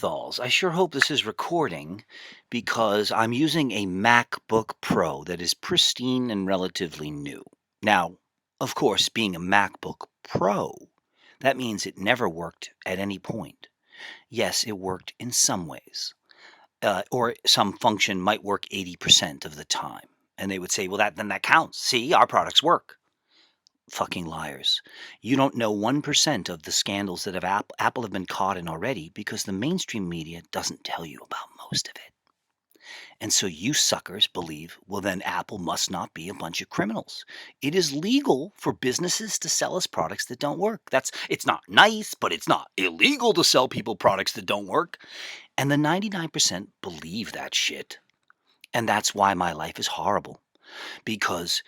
Neanderthals. I sure hope this is recording because I'm using a MacBook Pro that is pristine and relatively new. Now, of course, being a MacBook Pro, that means it never worked at any point. Yes, it worked in some ways, or some function might work 80% of the time. And they would say, well, then that counts. See, our products work. Fucking liars. You don't know 1% of the scandals that Apple have been caught in already because the mainstream media doesn't tell you about most of it. And so you suckers believe, well, then Apple must not be a bunch of criminals. It is legal for businesses to sell us products that don't work. It's not nice, but it's not illegal to sell people products that don't work. And the 99% believe that shit. And that's why my life is horrible. Because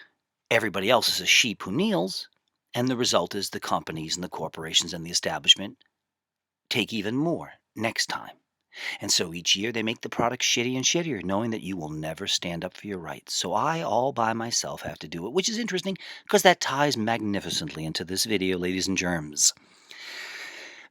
everybody else is a sheep who kneels, and the result is the companies and the corporations and the establishment take even more next time. And so each year they make the product shitty and shittier, knowing that you will never stand up for your rights. So I, all by myself, have to do it, which is interesting because that ties magnificently into this video, ladies and germs.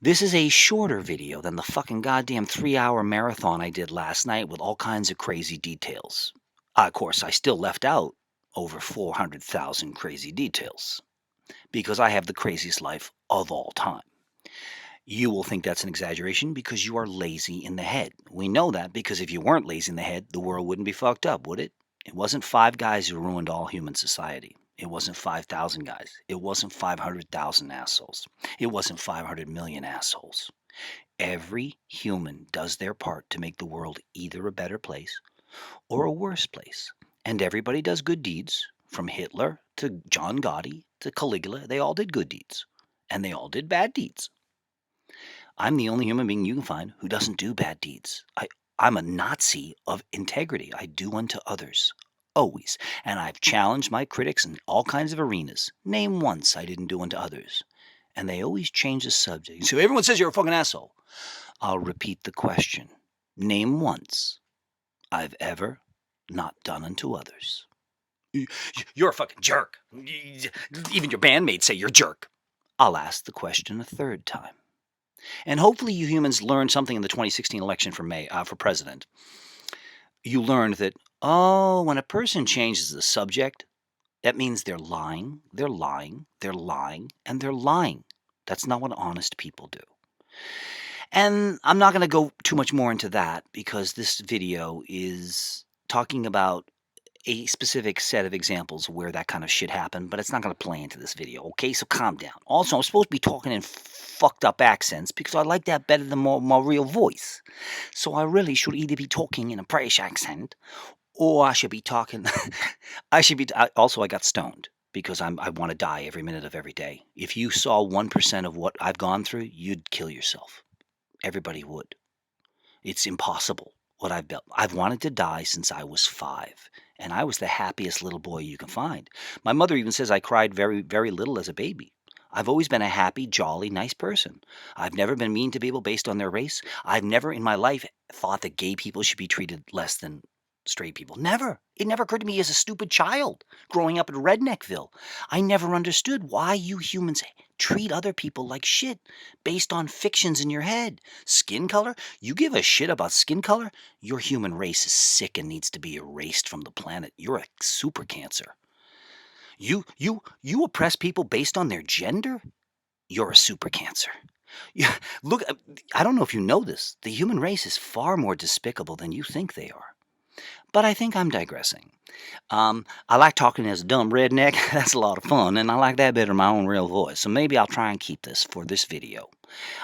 This is a shorter video than the fucking goddamn 3-hour marathon I did last night with all kinds of crazy details. Of course, I still left out over 400,000 crazy details because I have the craziest life of all time. You will think that's an exaggeration because you are lazy in the head. We know that because if you weren't lazy in the head, the world wouldn't be fucked up, would it? It wasn't 5 guys who ruined all human society. It wasn't 5,000 guys. It wasn't 500,000 assholes. It wasn't 500 million assholes. Every human does their part to make the world either a better place or a worse place. And everybody does good deeds, from Hitler to John Gotti to Caligula. They all did good deeds, and they all did bad deeds. I'm the only human being you can find who doesn't do bad deeds. I'm a Nazi of integrity. I do unto others, always. And I've challenged my critics in all kinds of arenas. Name once I didn't do unto others. And they always change the subject. So everyone says you're a fucking asshole. I'll repeat the question. Name once I've ever not done unto others. You're a fucking jerk. Even your bandmates say you're a jerk. I'll ask the question a third time. And hopefully you humans learned something in the 2016 election for president. You learned that, when a person changes the subject, that means they're lying, they're lying, they're lying, and they're lying. That's not what honest people do. And I'm not going to go too much more into that because this video is talking about a specific set of examples where that kind of shit happened, but it's not going to play into this video, okay? So calm down. Also, I'm supposed to be talking in fucked up accents because I like that better than my real voice. So I really should either be talking in a British accent or I should be talking... Also, I got stoned because I want to die every minute of every day. If you saw 1% of what I've gone through, you'd kill yourself. Everybody would. It's impossible what I've built. I've wanted to die since I was 5, and I was the happiest little boy you can find. My mother even says I cried very, very little as a baby. I've always been a happy, jolly, nice person. I've never been mean to people based on their race. I've never in my life thought that gay people should be treated less than straight people. Never. It never occurred to me as a stupid child growing up in Redneckville. I never understood why you humans treat other people like shit based on fictions in your head. Skin color? You give a shit about skin color? Your human race is sick and needs to be erased from the planet. You're a super cancer. You oppress people based on their gender? You're a super cancer. Yeah, look, I don't know if you know this. The human race is far more despicable than you think they are. But I think I'm digressing. I like talking as a dumb redneck. That's a lot of fun, and I like that better than my own real voice. So maybe I'll try and keep this for this video.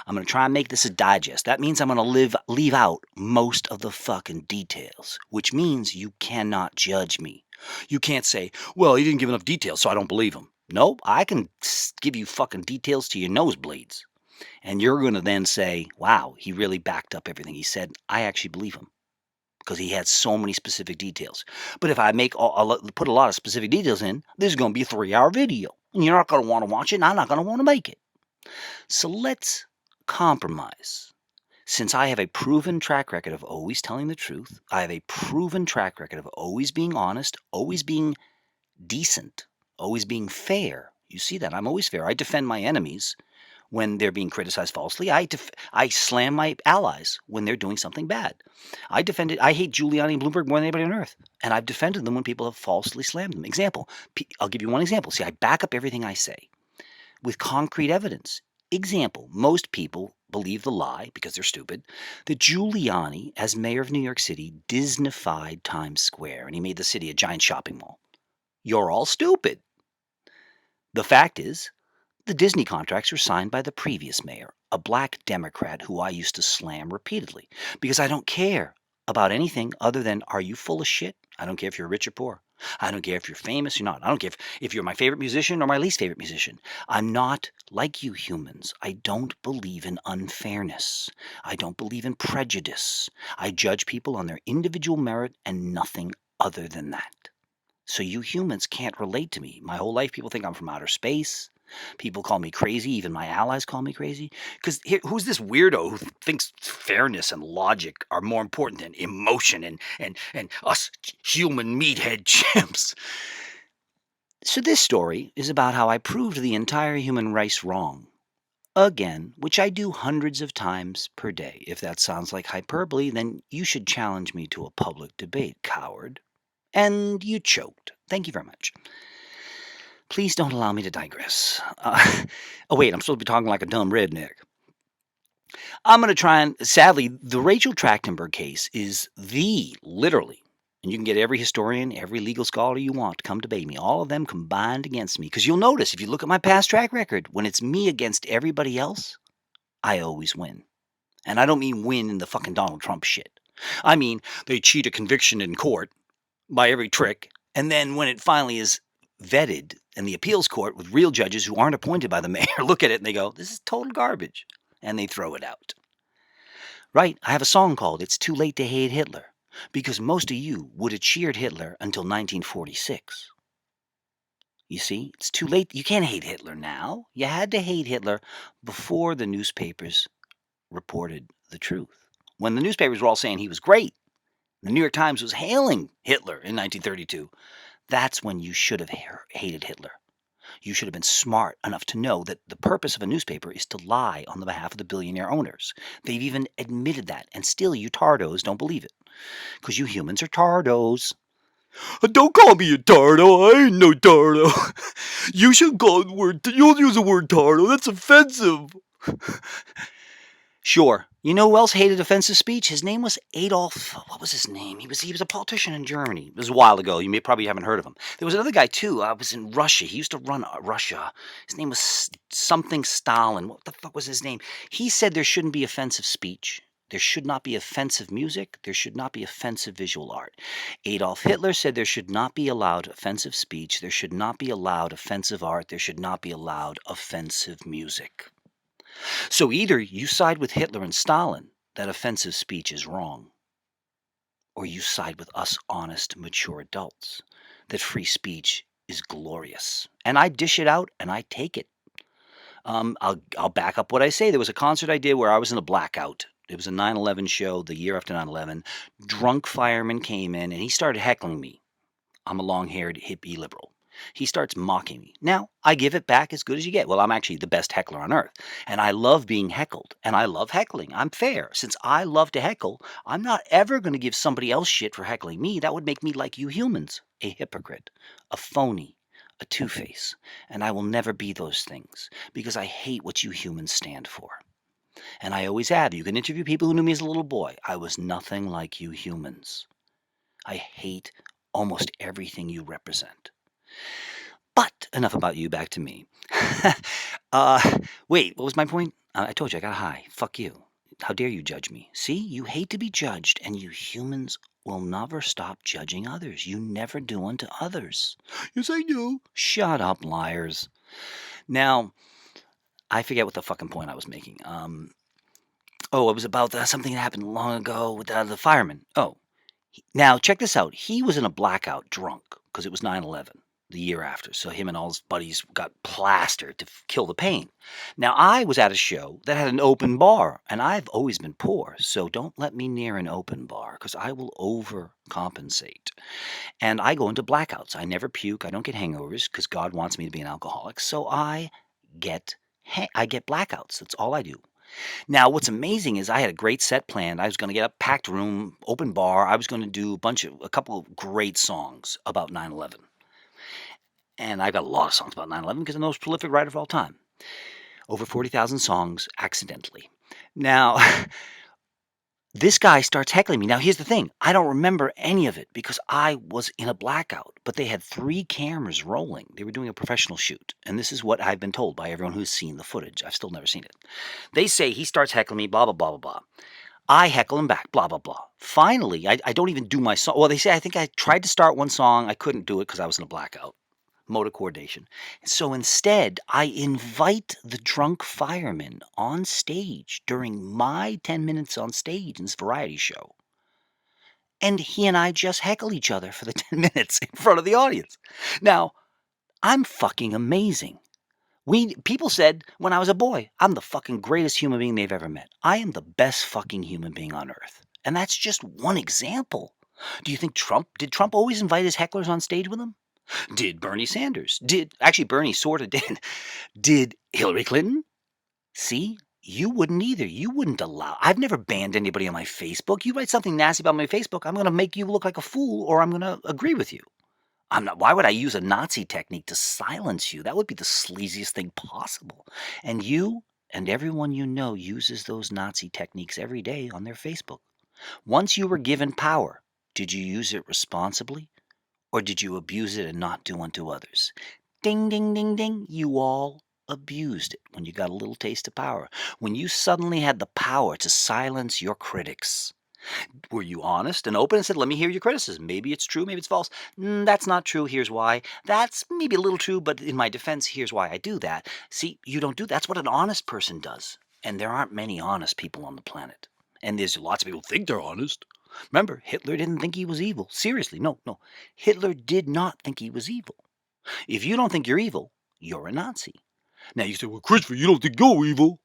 I'm going to try and make this a digest. That means I'm going to leave out most of the fucking details, which means you cannot judge me. You can't say, well, he didn't give enough details, so I don't believe him. Nope, I can give you fucking details to your nosebleeds. And you're going to then say, wow, he really backed up everything he said. I actually believe him. Because he had so many specific details. But if I put a lot of specific details in, this is going to be a 3-hour video. And you're not going to want to watch it, and I'm not going to want to make it. So let's compromise. Since I have a proven track record of always telling the truth, I have a proven track record of always being honest, always being decent, always being fair. You see that? I'm always fair. I defend my enemies when they're being criticized falsely. I slam my allies when they're doing something bad. I hate Giuliani and Bloomberg more than anybody on earth, and I've defended them when people have falsely slammed them. Example, I'll give you one example. See, I back up everything I say with concrete evidence. Example, most people believe the lie, because they're stupid, that Giuliani, as mayor of New York City, Disneyfied Times Square, and he made the city a giant shopping mall. You're all stupid. The fact is, the Disney contracts were signed by the previous mayor, a black Democrat who I used to slam repeatedly, because I don't care about anything other than, are you full of shit? I don't care if you're rich or poor. I don't care if you're famous or not. I don't care if you're my favorite musician or my least favorite musician. I'm not like you humans. I don't believe in unfairness. I don't believe in prejudice. I judge people on their individual merit and nothing other than that. So you humans can't relate to me. My whole life people think I'm from outer space. People call me crazy. Even my allies call me crazy. Because who's this weirdo who thinks fairness and logic are more important than emotion and us human meathead chimps? So this story is about how I proved the entire human race wrong. Again, which I do hundreds of times per day. If that sounds like hyperbole, then you should challenge me to a public debate, coward. And you choked. Thank you very much. Please don't allow me to digress. Oh, wait, I'm supposed to be talking like a dumb redneck. I'm going to try and, sadly, the Rachel Trachtenberg case is literally, and you can get every historian, every legal scholar you want to come debate me, all of them combined against me. Because you'll notice, if you look at my past track record, when it's me against everybody else, I always win. And I don't mean win in the fucking Donald Trump shit. I mean, they cheat a conviction in court by every trick, and then when it finally is vetted in the appeals court with real judges who aren't appointed by the mayor, look at it and they go, this is total garbage, and they throw it out. Right, I have a song called It's Too Late to Hate Hitler, because most of you would have cheered Hitler until 1946. You see, it's too late. You can't hate Hitler now. You had to hate Hitler before the newspapers reported the truth. When the newspapers were all saying he was great, the New York Times was hailing Hitler in 1932. That's when you should have hated Hitler. You should have been smart enough to know that the purpose of a newspaper is to lie on the behalf of the billionaire owners. They've even admitted that, and still you tardos don't believe it. Because you humans are tardos. Don't call me a tardo. I ain't no tardo. You should call the word. You'll use the word tardo. That's offensive. Sure. You know who else hated offensive speech? His name was Adolf. What was his name? He was a politician in Germany. It was a while ago. You probably haven't heard of him. There was another guy too. Was in Russia. He used to run Russia. His name was something Stalin. What the fuck was his name? He said there shouldn't be offensive speech. There should not be offensive music. There should not be offensive visual art. Adolf Hitler said there should not be allowed offensive speech. There should not be allowed offensive art. There should not be allowed offensive music. So either you side with Hitler and Stalin, that offensive speech is wrong, or you side with us honest, mature adults, that free speech is glorious. And I dish it out and I take it. I'll back up what I say. There was a concert I did where I was in a blackout. It was a 9/11 show the year after 9/11. Drunk fireman came in and he started heckling me. I'm a long-haired hippie liberal. He starts mocking me. Now, I give it back as good as you get. Well, I'm actually the best heckler on earth. And I love being heckled. And I love heckling. I'm fair. Since I love to heckle, I'm not ever going to give somebody else shit for heckling me. That would make me like you humans. A hypocrite. A phony. A two-face. And I will never be those things. Because I hate what you humans stand for. And I always have. You can interview people who knew me as a little boy. I was nothing like you humans. I hate almost everything you represent. But enough about you, back to me. Wait, what was my point? I told you I got high. Fuck you. How dare you judge me? See, you hate to be judged, and you humans will never stop judging others. You never do unto others. Yes, I do. Shut up, liars. Now, I forget what the fucking point I was making. It was about something that happened long ago with the fireman. Oh, now check this out. He was in a blackout drunk because it was 9/11. The year after. So him and all his buddies got plastered to kill the pain. Now, I was at a show that had an open bar, and I've always been poor, so don't let me near an open bar, because I will overcompensate. And I go into blackouts. I never puke. I don't get hangovers, because God wants me to be an alcoholic, so I get I get blackouts. That's all I do. Now, what's amazing is I had a great set planned. I was going to get a packed room, open bar. I was going to do a couple of great songs about 9/11. And I've got a lot of songs about 9/11 because I'm the most prolific writer of all time. Over 40,000 songs accidentally. Now, this guy starts heckling me. Now, here's the thing. I don't remember any of it because I was in a blackout, but they had 3 cameras rolling. They were doing a professional shoot, and this is what I've been told by everyone who's seen the footage. I've still never seen it. They say he starts heckling me, blah, blah, blah, blah, blah. I heckle him back, blah, blah, blah. Finally, I don't even do my song. Well, they say I think I tried to start one song. I couldn't do it because I was in a blackout. Motor coordination. So instead, I invite the drunk fireman on stage during my 10 minutes on stage in this variety show. And he and I just heckle each other for the 10 minutes in front of the audience. Now, I'm fucking amazing. People said when I was a boy, I'm the fucking greatest human being they've ever met. I am the best fucking human being on earth. And that's just one example. Do you think did Trump always invite his hecklers on stage with him? Did Bernie Sanders? Actually, Bernie sort of did. Did Hillary Clinton? See, you wouldn't either. You wouldn't allow. I've never banned anybody on my Facebook. You write something nasty about my Facebook, I'm going to make you look like a fool, or I'm going to agree with you. I'm not. Why would I use a Nazi technique to silence you? That would be the sleaziest thing possible. And you and everyone you know uses those Nazi techniques every day on their Facebook. Once you were given power, did you use it responsibly? Or did you abuse it and not do unto others? Ding, ding, ding, ding. You all abused it when you got a little taste of power. When you suddenly had the power to silence your critics. Were you honest and open and said, let me hear your criticism? Maybe it's true, maybe it's false. That's not true, here's why. That's maybe a little true, but in my defense, here's why I do that. See, you don't do that. That's what an honest person does. And there aren't many honest people on the planet. And there's lots of people who think they're honest. Remember, Hitler didn't think he was evil. Seriously, no. Hitler did not think he was evil. If you don't think you're evil, you're a Nazi. Now you say, well, Christopher, you don't think you're evil.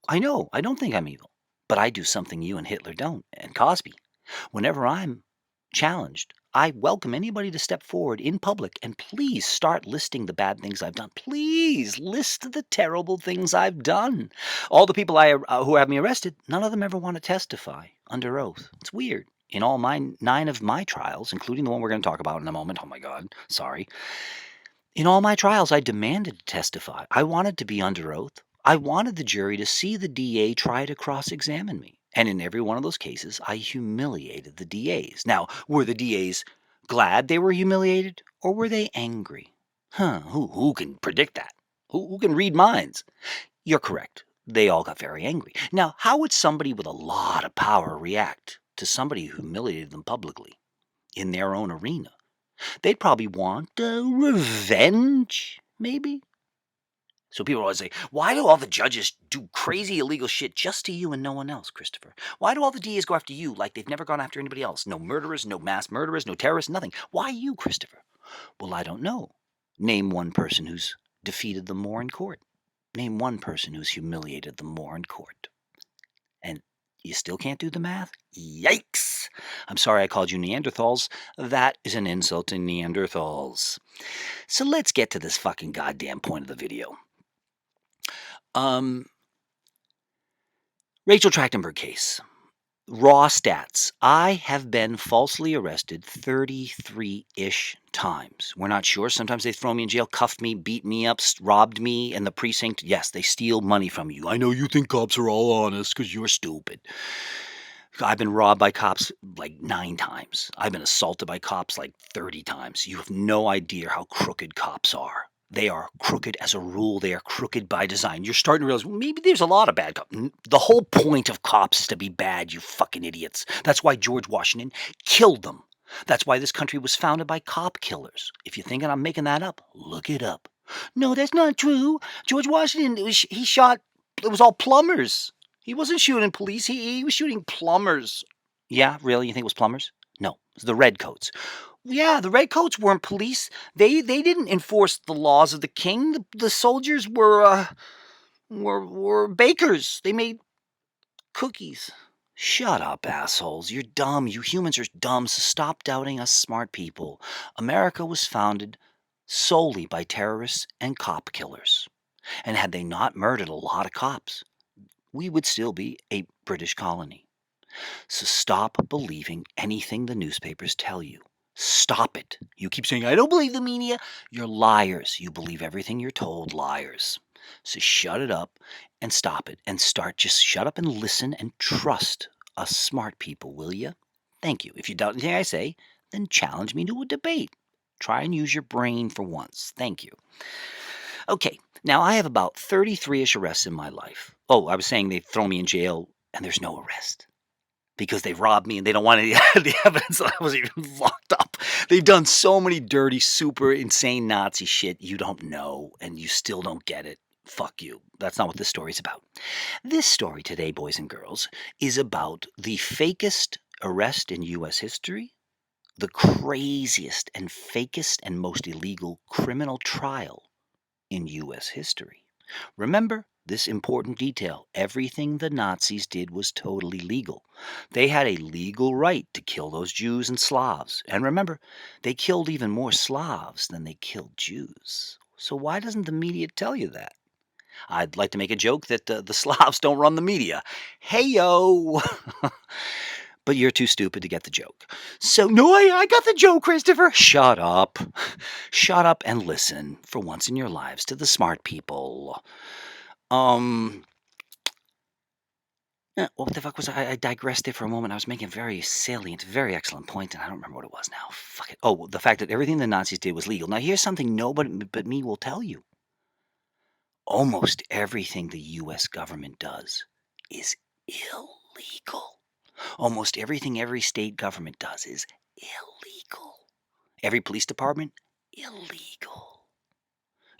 I know, I don't think I'm evil. But I do something you and Hitler don't, and Cosby. Whenever I'm challenged, I welcome anybody to step forward in public and please start listing the bad things I've done. Please list the terrible things I've done. All the people who have me arrested, none of them ever want to testify under oath. It's weird. In all 9 of my trials, including the one we're going to talk about in a moment, oh my God, sorry. In all my trials, I demanded to testify. I wanted to be under oath. I wanted the jury to see the DA try to cross-examine me. And in every one of those cases, I humiliated the DAs. Now, were the DAs glad they were humiliated, or were they angry? Who can predict that? Who can read minds? You're correct. They all got very angry. Now, how would somebody with a lot of power react to somebody who humiliated them publicly in their own arena? They'd probably want revenge, maybe? So people always say, why do all the judges do crazy illegal shit just to you and no one else, Christopher? Why do all the DAs go after you like they've never gone after anybody else? No murderers, no mass murderers, no terrorists, nothing. Why you, Christopher? Well, I don't know. Name one person who's defeated them more in court. Name one person who's humiliated them more in court. And you still can't do the math? Yikes! I'm sorry I called you Neanderthals. That is an insult to Neanderthals. So let's get to this fucking goddamn point of the video. Rachel Trachtenberg case. Raw stats. I have been falsely arrested 33-ish times. We're not sure. Sometimes they throw me in jail, cuffed me, beat me up, robbed me in the precinct. Yes, they steal money from you. I know you think cops are all honest because you're stupid. I've been robbed by cops like 9 times. I've been assaulted by cops like 30 times. You have no idea how crooked cops are. They are crooked as a rule. They are crooked by design. You're starting to realize, well, maybe there's a lot of bad cops. The whole point of cops is to be bad, you fucking idiots. That's why George Washington killed them. That's why this country was founded by cop killers. If you're thinking I'm making that up, look it up. No, that's not true. George Washington, he shot, it was all plumbers. He wasn't shooting police. He was shooting plumbers. Yeah, really? You think it was plumbers? No, it was the redcoats. Yeah, the redcoats weren't police. They didn't enforce the laws of the king. The soldiers were bakers. They made cookies. Shut up, assholes. You're dumb. You humans are dumb, so stop doubting us smart people. America was founded solely by terrorists and cop killers. And had they not murdered a lot of cops, we would still be a British colony. So stop believing anything the newspapers tell you. Stop it. You keep saying, I don't believe the media. You're liars. You believe everything you're told, liars. So shut it up and stop it and just shut up and listen and trust us smart people, will you? Thank you. If you doubt anything I say, then challenge me to a debate. Try and use your brain for once. Thank you. Okay, now I have about 33-ish arrests in my life. Oh, I was saying they've thrown me in jail and there's no arrest because they robbed me and they don't want any of the evidence that I was even locked up. They've done so many dirty, super insane Nazi shit you don't know and you still don't get it. Fuck you. That's not what this story's about. This story today, boys and girls, is about the fakest arrest in U.S. history, the craziest and fakest and most illegal criminal trial in U.S. history. Remember this important detail. Everything the Nazis did was totally legal. They had a legal right to kill those Jews and Slavs. And remember, they killed even more Slavs than they killed Jews. So why doesn't the media tell you that? I'd like to make a joke that the Slavs don't run the media. Hey-yo! But you're too stupid to get the joke. So, no, I got the joke, Christopher. Shut up. Shut up and listen for once in your lives to the smart people. What the fuck was I digressed there for a moment. I was making a very salient, very excellent point, and I don't remember what it was now. Fuck it. Oh, the fact that everything the Nazis did was legal. Now, here's something nobody but me will tell you. Almost everything the U.S. government does is illegal. Almost everything every state government does is illegal. Every police department, illegal.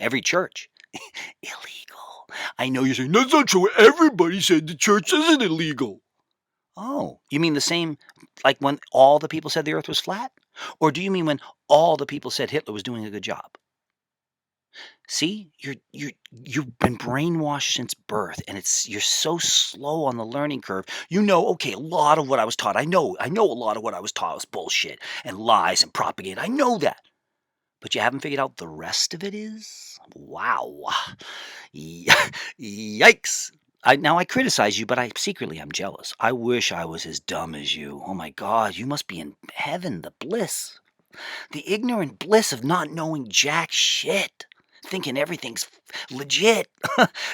Every church, illegal. I know you're saying, that's not true. Everybody said the church isn't illegal. Oh, you mean the same, like when all the people said the earth was flat? Or do you mean when all the people said Hitler was doing a good job? See, you've been brainwashed since birth, and you're so slow on the learning curve. You know, okay, a lot of what I was taught. I know a lot of what I was taught was bullshit and lies and propaganda. I know that, but you haven't figured out the rest of it is. Wow, yikes! Now I criticize you, but secretly I'm jealous. I wish I was as dumb as you. Oh my God, you must be in heaven, the bliss, the ignorant bliss of not knowing jack shit. Thinking everything's legit.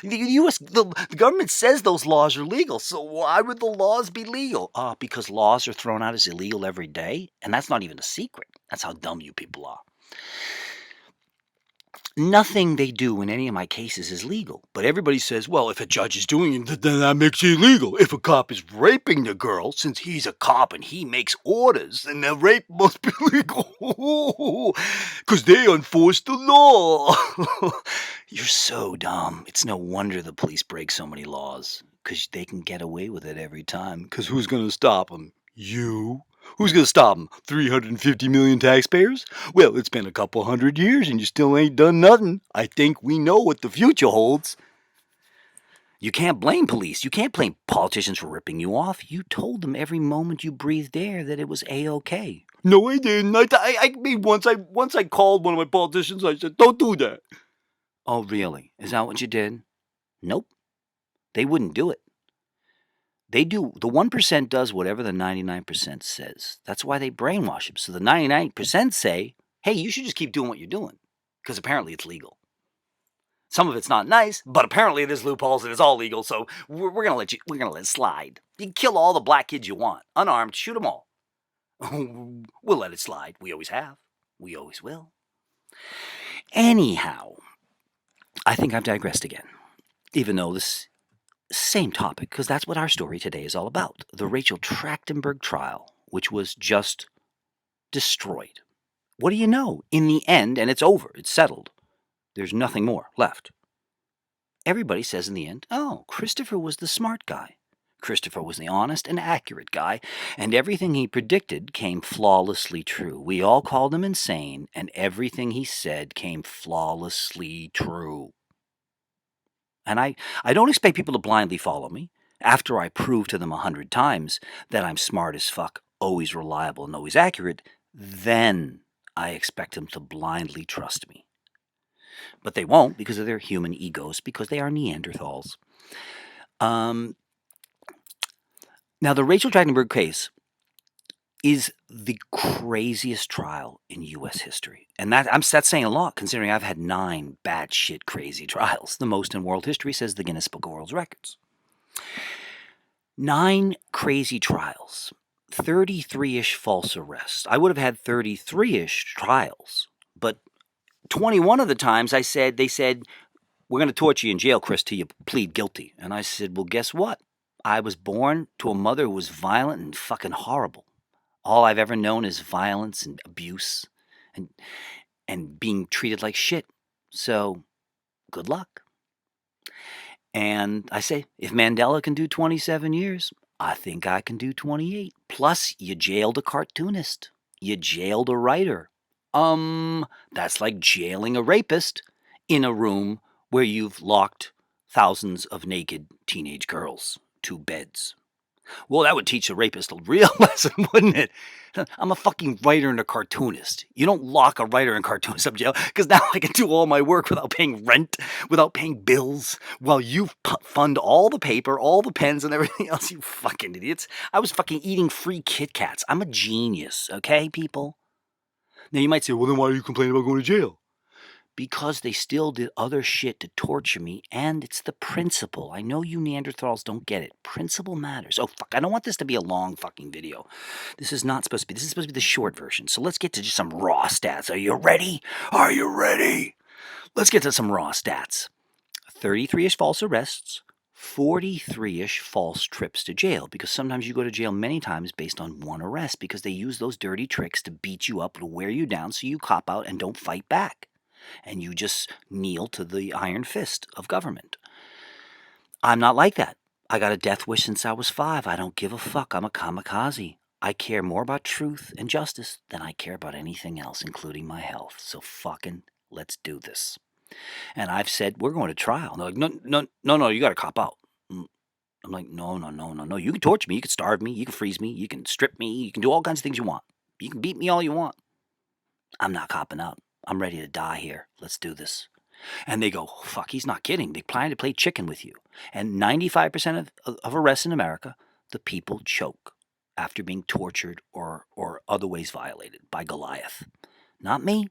The government says those laws are legal, so why would the laws be legal? Because laws are thrown out as illegal every day, and that's not even a secret. That's how dumb you people are. Nothing they do in any of my cases is legal, but everybody says, well, if a judge is doing it, then that makes it illegal. If a cop is raping the girl, since he's a cop and he makes orders, then the rape must be legal. Because they enforce the law. You're so dumb. It's no wonder the police break so many laws, because they can get away with it every time. Because who's going to stop them? You? Who's going to stop them? 350 million taxpayers? Well, it's been a couple hundred years and you still ain't done nothing. I think we know what the future holds. You can't blame police. You can't blame politicians for ripping you off. You told them every moment you breathed air that it was A-OK. No, I didn't. I mean, once I called one of my politicians, I said, don't do that. Oh, really? Is that what you did? Nope. They wouldn't do it. They do. The 1% does whatever the 99% says. That's why they brainwash them. So the 99% say, hey, you should just keep doing what you're doing, because apparently it's legal. Some of it's not nice, but apparently there's loopholes and it's all legal, so we're gonna let it slide. You can kill all the black kids you want, unarmed, shoot them all. We'll let it slide. We always have. We always will. Anyhow, I think I've digressed again, even though this same topic, because that's what our story today is all about. The Rachel Trachtenburg trial, which was just destroyed. What do you know? In the end, and it's over, it's settled. There's nothing more left. Everybody says in the end, oh, Christopher was the smart guy. Christopher was the honest and accurate guy, and everything he predicted came flawlessly true. We all called him insane, and everything he said came flawlessly true. And I don't expect people to blindly follow me. After I prove to them 100 times that I'm smart as fuck, always reliable, and always accurate, then I expect them to blindly trust me. But they won't because of their human egos, because they are Neanderthals. Now, the Rachel Trachtenberg case is the craziest trial in U.S. history. And that's saying a lot, considering I've had 9 batshit crazy trials, the most in world history, says the Guinness Book of World Records. 9 crazy trials, 33-ish false arrests. I would have had 33-ish trials, but 21 of the times they said, we're going to torture you in jail, Chris, till you plead guilty. And I said, well, guess what? I was born to a mother who was violent and fucking horrible. All I've ever known is violence and abuse and being treated like shit. So, good luck. And I say, if Mandela can do 27 years, I think I can do 28. Plus, you jailed a cartoonist. You jailed a writer. That's like jailing a rapist in a room where you've locked thousands of naked teenage girls to beds. Well, that would teach a rapist a real lesson, wouldn't it? I'm a fucking writer and a cartoonist. You don't lock a writer and cartoonist up jail, because now I can do all my work without paying rent, without paying bills, while you fund all the paper, all the pens, and everything else, you fucking idiots. I was fucking eating free Kit Kats. I'm a genius, okay, people? Now, you might say, well, then why are you complaining about going to jail? Because they still did other shit to torture me, and it's the principle. I know you Neanderthals don't get it. Principle matters. Oh, fuck, I don't want this to be a long fucking video. This is supposed to be the short version. So let's get to just some raw stats. Are you ready? Are you ready? Let's get to some raw stats. 33-ish false arrests, 43-ish false trips to jail, because sometimes you go to jail many times based on one arrest, because they use those dirty tricks to beat you up, to wear you down, so you cop out and don't fight back. And you just kneel to the iron fist of government. I'm not like that. I got a death wish since I was 5. I don't give a fuck. I'm a kamikaze. I care more about truth and justice than I care about anything else, including my health. So fucking let's do this. And I've said, we're going to trial. And they're like, no, you got to cop out. I'm like, no. You can torture me. You can starve me. You can freeze me. You can strip me. You can do all kinds of things you want. You can beat me all you want. I'm not copping out. I'm ready to die here. Let's do this. And they go, oh, fuck, he's not kidding. They plan to play chicken with you. And 95% of arrests in America, the people choke after being tortured or other ways violated by Goliath. Not me.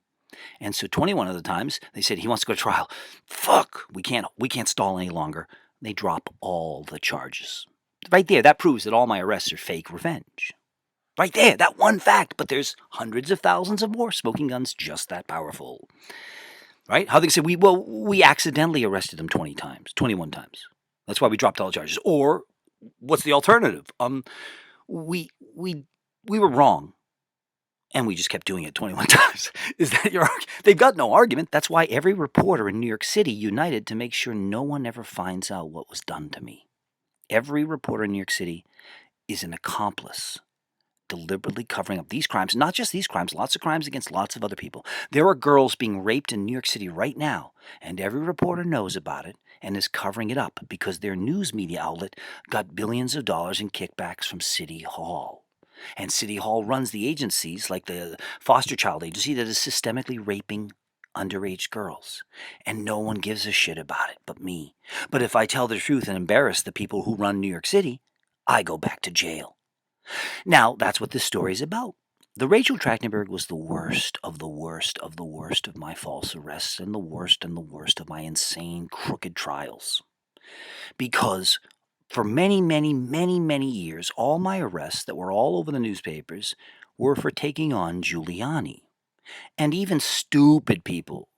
And so 21 of the times, they said, he wants to go to trial. Fuck, we can't stall any longer. They drop all the charges. Right there, that proves that all my arrests are fake revenge. Right there, that one fact, but there's hundreds of thousands of more smoking guns just that powerful. Right? How they say, we accidentally arrested them 21 times. That's why we dropped all the charges. Or, what's the alternative? We were wrong, and we just kept doing it 21 times. Is that your argument? They've got no argument. That's why every reporter in New York City united to make sure no one ever finds out what was done to me. Every reporter in New York City is an accomplice, deliberately covering up these crimes. Not just these crimes, lots of crimes against lots of other people. There are girls being raped in New York City right now, and every reporter knows about it and is covering it up because their news media outlet got billions of dollars in kickbacks from City Hall. And City Hall runs the agencies like the foster child agency that is systemically raping underage girls. And no one gives a shit about it but me. But if I tell the truth and embarrass the people who run New York City, I go back to jail. Now, that's what this story is about. The Rachel Trachtenberg was the worst of the worst of the worst of my false arrests and the worst of my insane, crooked trials. Because for many, many, many, many years, all my arrests that were all over the newspapers were for taking on Giuliani. And even stupid people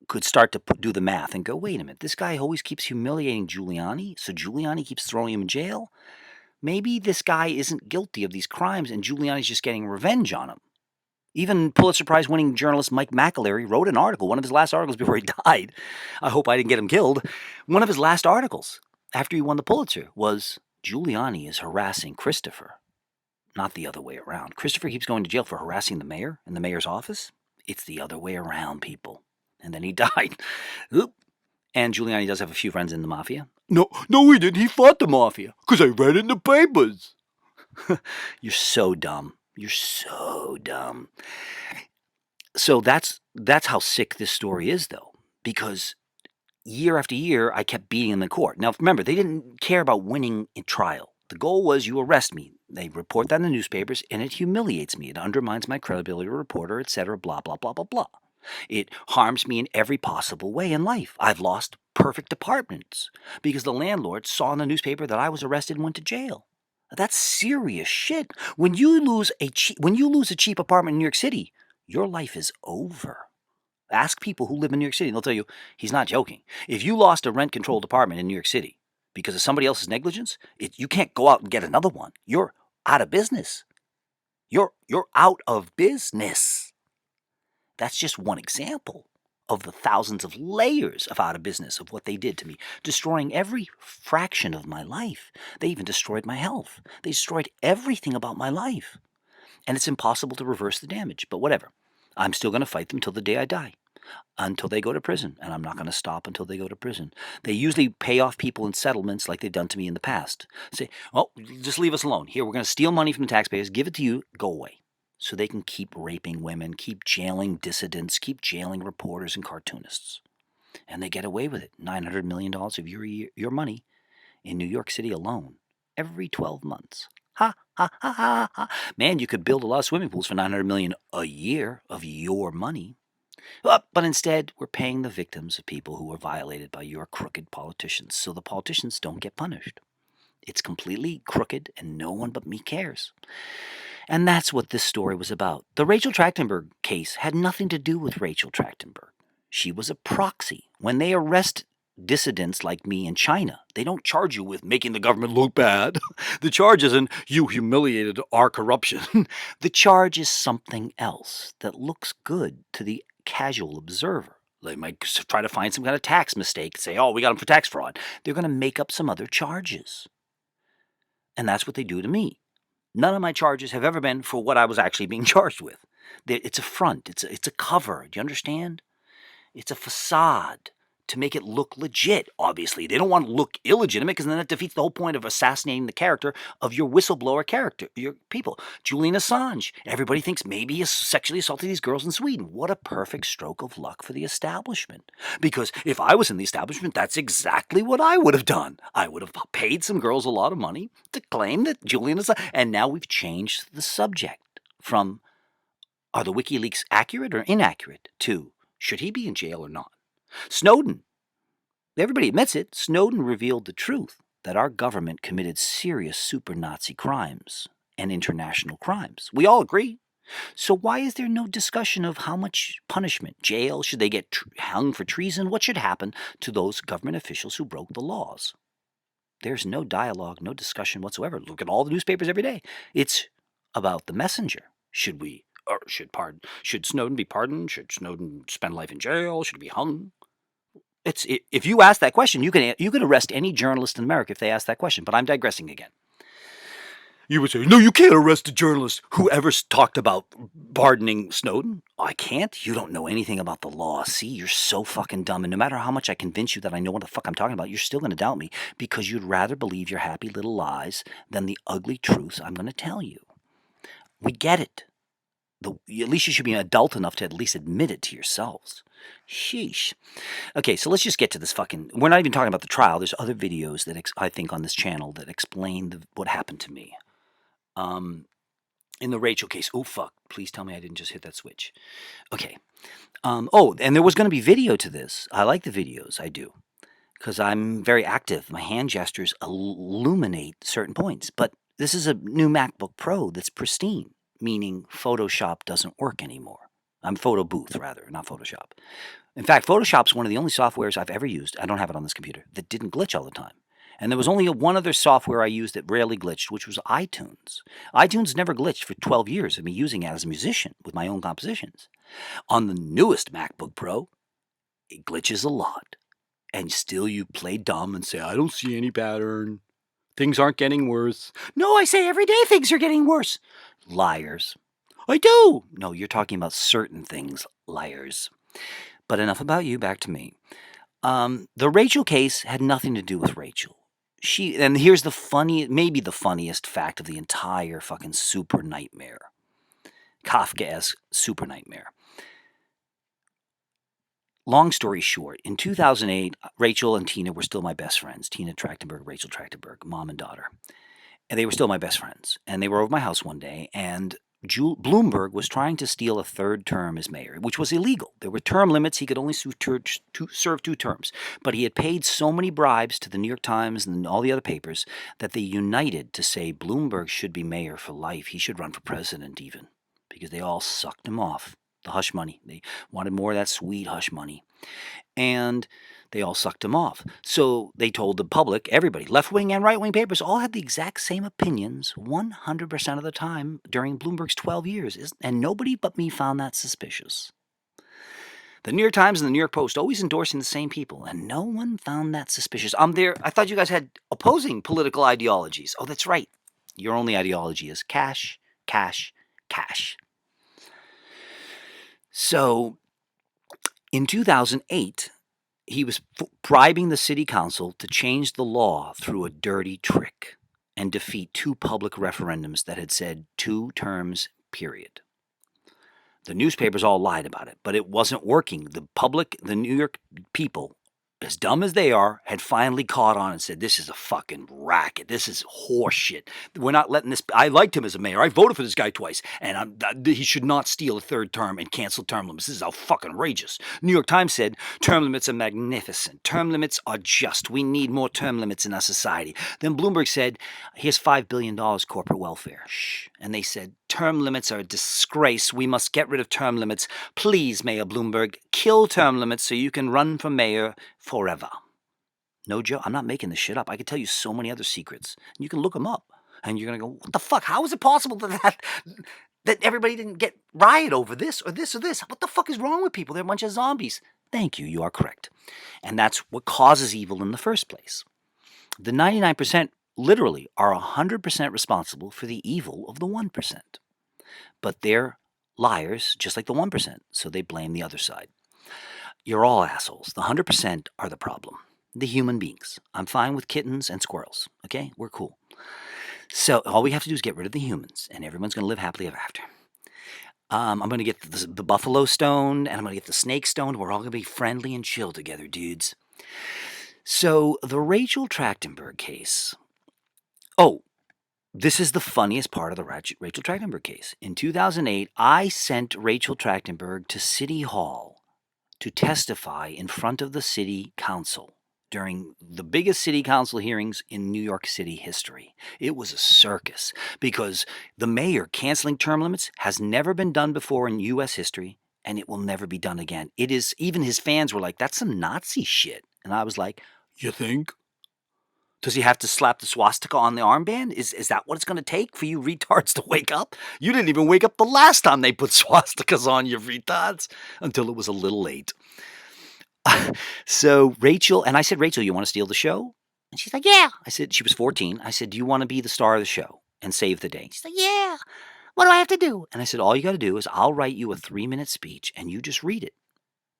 could start to do the math and go, wait a minute, this guy always keeps humiliating Giuliani, so Giuliani keeps throwing him in jail? Maybe this guy isn't guilty of these crimes and Giuliani's just getting revenge on him. Even Pulitzer Prize winning journalist Mike McAlery wrote an article, one of his last articles before he died. I hope I didn't get him killed. One of his last articles after he won the Pulitzer was, Giuliani is harassing Christopher. Not the other way around. Christopher keeps going to jail for harassing the mayor in the mayor's office. It's the other way around, people. And then he died. Oop. And Giuliani does have a few friends in the mafia. No, he didn't. He fought the mafia. Because I read it in the papers. You're so dumb. You're so dumb. So that's how sick this story is, though. because year after year, I kept beating them in court. Now, remember, they didn't care about winning in trial. The goal was you arrest me. They report that in the newspapers, and it humiliates me. It undermines my credibility as a reporter, etc., blah, blah, blah, blah, blah. It harms me in every possible way in life. I've lost perfect apartments because the landlord saw in the newspaper that I was arrested and went to jail. That's serious shit. When you lose a cheap apartment in New York City, your life is over. Ask people who live in New York City, and they'll tell you he's not joking. If you lost a rent-controlled apartment in New York City because of somebody else's negligence, you can't go out and get another one. You're out of business. You're out of business. That's just one example of the thousands of layers of out of business of what they did to me, destroying every fraction of my life. They even destroyed my health. They destroyed everything about my life. And it's impossible to reverse the damage, but whatever. I'm still going to fight them till the day I die, until they go to prison, and I'm not going to stop until they go to prison. They usually pay off people in settlements like they've done to me in the past. Say, oh, just leave us alone. Here, we're going to steal money from the taxpayers, give it to you, go away. So they can keep raping women, keep jailing dissidents, keep jailing reporters and cartoonists. And they get away with it. $900 million of your money in New York City alone every 12 months. Ha, ha, ha, ha, ha. Man, you could build a lot of swimming pools for $900 million a year of your money. But instead, we're paying the victims of people who were violated by your crooked politicians, so the politicians don't get punished. It's completely crooked, and no one but me cares. And that's what this story was about. The Rachel Trachtenberg case had nothing to do with Rachel Trachtenberg. She was a proxy. When they arrest dissidents like me in China, they don't charge you with making the government look bad. The charge isn't you humiliated our corruption. The charge is something else that looks good to the casual observer. They might try to find some kind of tax mistake, say, oh, we got them for tax fraud. They're going to make up some other charges. And that's what they do to me. None of my charges have ever been for what I was actually being charged with. It's a front. It's a cover. Do you understand? It's a facade to make it look legit, obviously. They don't want to look illegitimate because then that defeats the whole point of assassinating the character of your whistleblower character, your people. Julian Assange. Everybody thinks maybe he sexually assaulted these girls in Sweden. What a perfect stroke of luck for the establishment. Because if I was in the establishment, that's exactly what I would have done. I would have paid some girls a lot of money to claim that Julian Assange. And now we've changed the subject from are the WikiLeaks accurate or inaccurate to should he be in jail or not? Snowden. Everybody admits it. Snowden revealed the truth that our government committed serious super Nazi crimes and international crimes. We all agree. So why is there no discussion of how much punishment? Jail? Should they get hung for treason? What should happen to those government officials who broke the laws? There's no dialogue, no discussion whatsoever. Look at all the newspapers every day. It's about the messenger. Should Snowden be pardoned? Should Snowden spend life in jail? Should he be hung? If you ask that question, you can arrest any journalist in America if they ask that question. But I'm digressing again. You would say, no, you can't arrest a journalist who ever talked about pardoning Snowden. I can't? You don't know anything about the law. See, you're so fucking dumb. And no matter how much I convince you that I know what the fuck I'm talking about, you're still going to doubt me because you'd rather believe your happy little lies than the ugly truths I'm going to tell you. We get it. At least you should be adult enough to at least admit it to yourselves. Sheesh. Okay, so let's just get to this fucking... We're not even talking about the trial. There's other videos that I think on this channel that explain what happened to me. In the Rachel case. Oh, fuck. Please tell me I didn't just hit that switch. Okay. Oh, and there was going to be video to this. I like the videos. I do. Because I'm very active. My hand gestures illuminate certain points. But this is a new MacBook Pro that's pristine. Meaning Photoshop doesn't work anymore. I'm Photo Booth, rather, not Photoshop. In fact, Photoshop's one of the only softwares I've ever used, I don't have it on this computer, that didn't glitch all the time. And there was only one other software I used that rarely glitched, which was iTunes. iTunes never glitched for 12 years of me using it as a musician with my own compositions. On the newest MacBook Pro, it glitches a lot. And still you play dumb and say, I don't see any pattern. Things aren't getting worse. No, I say every day things are getting worse. Liars. I do. No, you're talking about certain things, liars. But enough about you, back to me. The Rachel case had nothing to do with Rachel. And here's maybe the funniest fact of the entire fucking super nightmare. Kafkaesque super nightmare. long story short, in 2008, Rachel and Tina were still my best friends. Tina Trachtenburg, Rachel Trachtenburg, mom and daughter. And they were still my best friends. And they were over my house one day, and Bloomberg was trying to steal a third term as mayor, which was illegal. There were term limits. He could only serve 2 terms. But he had paid so many bribes to the New York Times and all the other papers that they united to say Bloomberg should be mayor for life. He should run for president even, because they all sucked him off. The hush money. They wanted more of that sweet hush money. And they all sucked him off. So they told the public, everybody, left-wing and right-wing papers, all had the exact same opinions 100% of the time during Bloomberg's 12 years. And nobody but me found that suspicious. The New York Times and the New York Post always endorsing the same people, and no one found that suspicious. I thought you guys had opposing political ideologies. Oh, that's right. Your only ideology is cash, cash, cash. So in 2008, he was bribing the city council to change the law through a dirty trick and defeat 2 public referendums that had said 2 terms, period. The newspapers all lied about it, but it wasn't working. The public, the New York people, as dumb as they are, had finally caught on and said, this is a fucking racket. This is horseshit. We're not letting this. I liked him as a mayor. I voted for this guy twice, and he should not steal a 3rd term and cancel term limits. This is how fucking outrageous. New York Times said, term limits are magnificent. Term limits are just. We need more term limits in our society. Then Bloomberg said, here's $5 billion corporate welfare. Shh. And they said, term limits are a disgrace. We must get rid of term limits. Please, Mayor Bloomberg, kill term limits so you can run for mayor forever. No joke. I'm not making this shit up. I can tell you so many other secrets. You can look them up. And you're going to go, what the fuck? How is it possible that everybody didn't get riot over this or this or this? What the fuck is wrong with people? They're a bunch of zombies. Thank you. You are correct. And that's what causes evil in the first place. The 99% literally are 100% responsible for the evil of the 1%. But they're liars, just like the 1%, so they blame the other side. You're all assholes. The 100% are the problem. The human beings. I'm fine with kittens and squirrels, okay? We're cool. So all we have to do is get rid of the humans, and everyone's going to live happily ever after. I'm going to get the buffalo stoned, and I'm going to get the snake stoned. We're all going to be friendly and chill together, dudes. So the Rachel Trachtenberg case. Oh, this is the funniest part of the Rachel Trachtenberg case. In 2008, I sent Rachel Trachtenberg to City Hall to testify in front of the city council during the biggest city council hearings in New York City history. It was a circus because the mayor canceling term limits has never been done before in U.S. history, and it will never be done again. It is, even his fans were like, that's some Nazi shit. And I was like, you think? Does he have to slap the swastika on the armband? Is that what it's going to take for you retards to wake up? You didn't even wake up the last time they put swastikas on you retards, until it was a little late. So Rachel, and I said, Rachel, you want to steal the show? And she's like, yeah. I said, she was 14. I said, do you want to be the star of the show and save the day? She's like, yeah. What do I have to do? And I said, all you got to do is I'll write you a 3-minute speech and you just read it.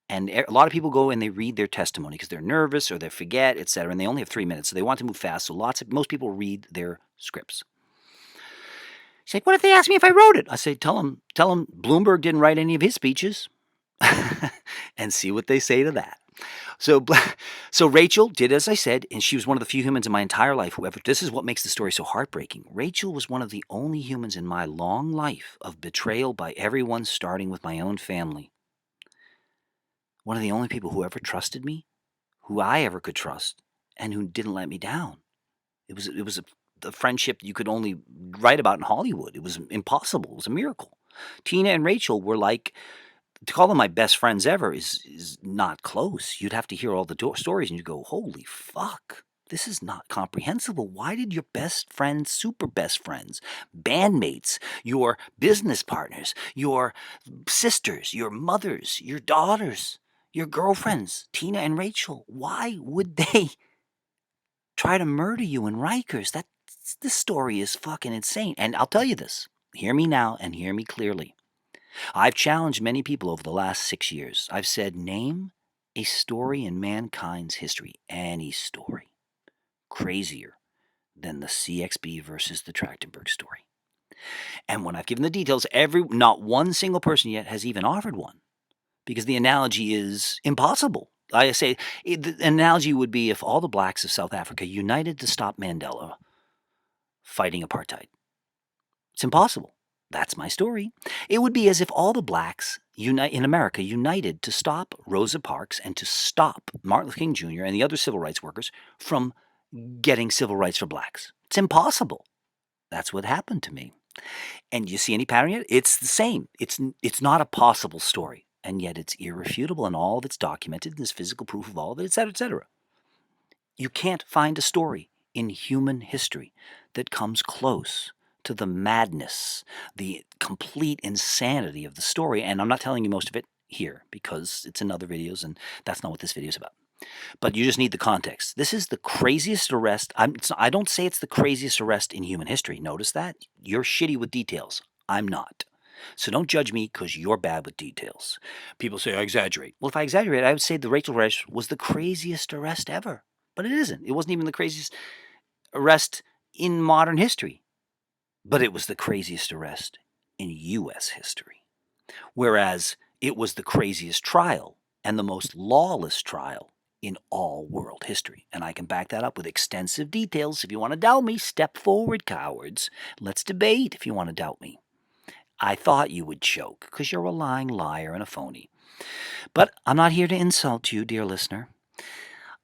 And a lot of people go and they read their testimony because they're nervous or they forget, etc. And they only have 3 minutes, so they want to move fast. So most people read their scripts. She's like, what if they ask me if I wrote it? I say, tell them Bloomberg didn't write any of his speeches, and see what they say to that. So Rachel did as I said, and she was one of the few humans in my entire life who ever. This is what makes the story so heartbreaking. Rachel was one of the only humans in my long life of betrayal by everyone, starting with my own family. One of the only people who ever trusted me, who I ever could trust, and who didn't let me down. It was a friendship you could only write about in Hollywood. It was impossible. It was a miracle. Tina and Rachel were like, to call them my best friends ever is not close. You'd have to hear all the stories and you go, holy fuck, this is not comprehensible. Why did your best friends, super best friends, bandmates, your business partners, your sisters, your mothers, your daughters, your girlfriends, Tina and Rachel, why would they try to murder you in Rikers? This story is fucking insane. And I'll tell you this. Hear me now and hear me clearly. I've challenged many people over the last 6 years. I've said, name a story in mankind's history, any story, crazier than the CXB versus the Trachtenburg story. And when I've given the details, not one single person yet has even offered one. because the analogy is impossible. I say the analogy would be if all the blacks of South Africa united to stop Mandela fighting apartheid. It's impossible. That's my story. It would be as if all the blacks in America united to stop Rosa Parks and to stop Martin Luther King Jr. and the other civil rights workers from getting civil rights for blacks. It's impossible. That's what happened to me. And you see any pattern yet? It's the same. It's not a possible story, and yet it's irrefutable, and all of it's documented, and there's physical proof of all of it, etc., etc. You can't find a story in human history that comes close to the madness, the complete insanity of the story. And I'm not telling you most of it here because it's in other videos, and that's not what this video is about. But you just need the context. This is the craziest arrest. I don't say it's the craziest arrest in human history. Notice that? You're shitty with details. I'm not. So don't judge me because you're bad with details. People say I exaggerate. Well, if I exaggerate, I would say the Rachel arrest was the craziest arrest ever. But it isn't. It wasn't even the craziest arrest in modern history. But it was the craziest arrest in U.S. history. Whereas it was the craziest trial and the most lawless trial in all world history. And I can back that up with extensive details. If you want to doubt me, step forward, cowards. Let's debate if you want to doubt me. I thought you would choke because you're a lying liar and a phony. But I'm not here to insult you, dear listener.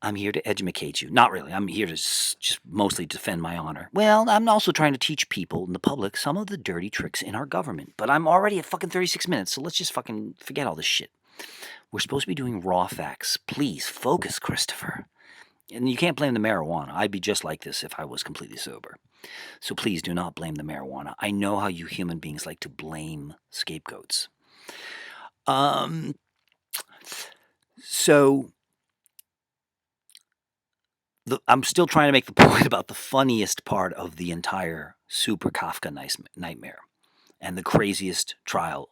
I'm here to educate you. Not really. I'm here to just mostly defend my honor. Well, I'm also trying to teach people in the public some of the dirty tricks in our government. But I'm already at fucking 36 minutes, so let's just fucking forget all this shit. We're supposed to be doing raw facts. Please focus, Christopher. And you can't blame the marijuana. I'd be just like this if I was completely sober. So please do not blame the marijuana. I know how you human beings like to blame scapegoats. I'm still trying to make the point about the funniest part of the entire Super Kafka nightmare and the craziest trial.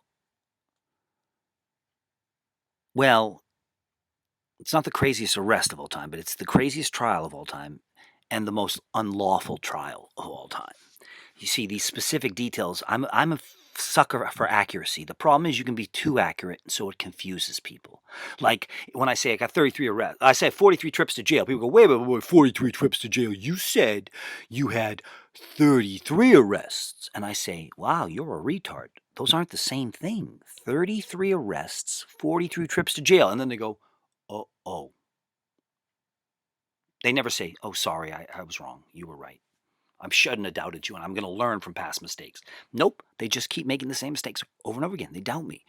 Well, it's not the craziest arrest of all time, but it's the craziest trial of all time and the most unlawful trial of all time. You see, these specific details, I'm a sucker for accuracy. The problem is you can be too accurate, so it confuses people. Like when I say I got 33 arrests, I say 43 trips to jail. People go, wait, 43 trips to jail. You said you had 33 arrests. And I say, wow, you're a retard. Those aren't the same thing. 33 arrests, 43 trips to jail. And then they go, oh. They never say, oh, sorry, I was wrong. You were right. I shouldn't have doubted you, and I'm going to learn from past mistakes. Nope, they just keep making the same mistakes over and over again. They doubt me.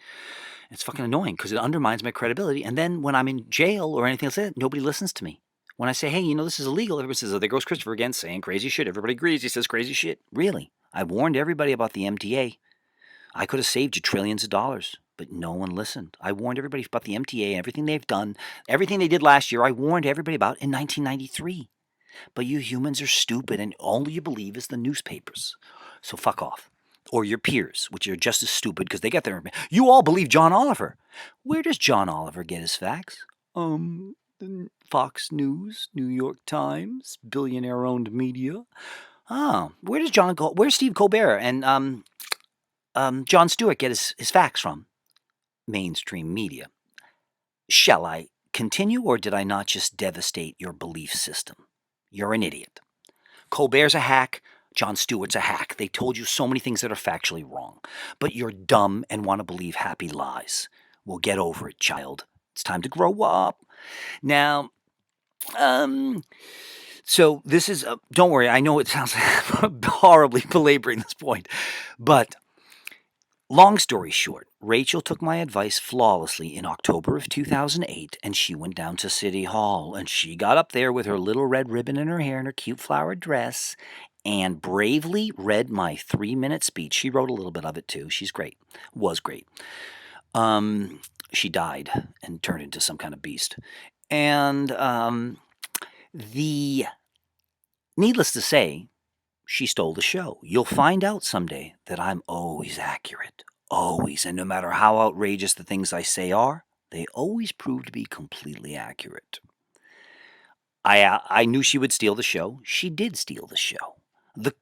It's fucking annoying because it undermines my credibility. And then when I'm in jail or anything else like that, nobody listens to me. When I say, hey, you know, this is illegal, everybody says, oh, there goes Christopher again saying crazy shit. Everybody agrees. He says crazy shit. Really? I warned everybody about the MTA. I could have saved you trillions of dollars, but no one listened. I warned everybody about the MTA and everything they've done, everything they did last year. I warned everybody about in 1993. But you humans are stupid and all you believe is the newspapers. So fuck off. Or your peers, which are just as stupid because they get their... You all believe John Oliver. Where does John Oliver get his facts? Fox News, New York Times, billionaire-owned media. Oh, where's Steve Colbert and Jon Stewart get his facts from? Mainstream media. Shall I continue or did I not just devastate your belief system? You're an idiot. Colbert's a hack. Jon Stewart's a hack. They told you so many things that are factually wrong. But you're dumb and want to believe happy lies. Well, get over it, child. It's time to grow up. Now, so this is... don't worry, I know it sounds horribly belaboring this point. But long story short, Rachel took my advice flawlessly in October of 2008, and she went down to City Hall, and she got up there with her little red ribbon in her hair and her cute flowered dress, and bravely read my 3-minute speech. She wrote a little bit of it, too. She's great. Was great. She died and turned into some kind of beast. And needless to say, she stole the show. You'll find out someday that I'm always accurate. Always. And no matter how outrageous the things I say are, they always prove to be completely accurate. I knew she would steal the show. She did steal the show. The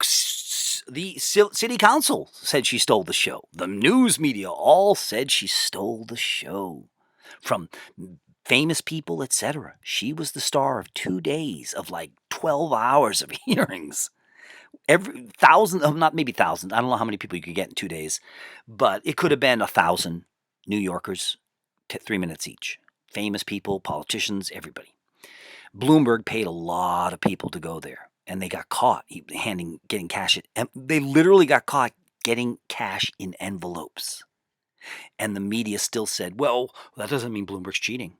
city council said she stole the show. The news media all said she stole the show. from famous people, etc. She was the star of 2 days of like 12 hours of hearings. Every thousand, not maybe thousands. I don't know how many people you could get in 2 days, but it could have been 1,000 New Yorkers, 3 minutes each. Famous people, politicians, everybody. Bloomberg paid a lot of people to go there, and they got caught getting cash. They literally got caught getting cash in envelopes. And the media still said, well, that doesn't mean Bloomberg's cheating.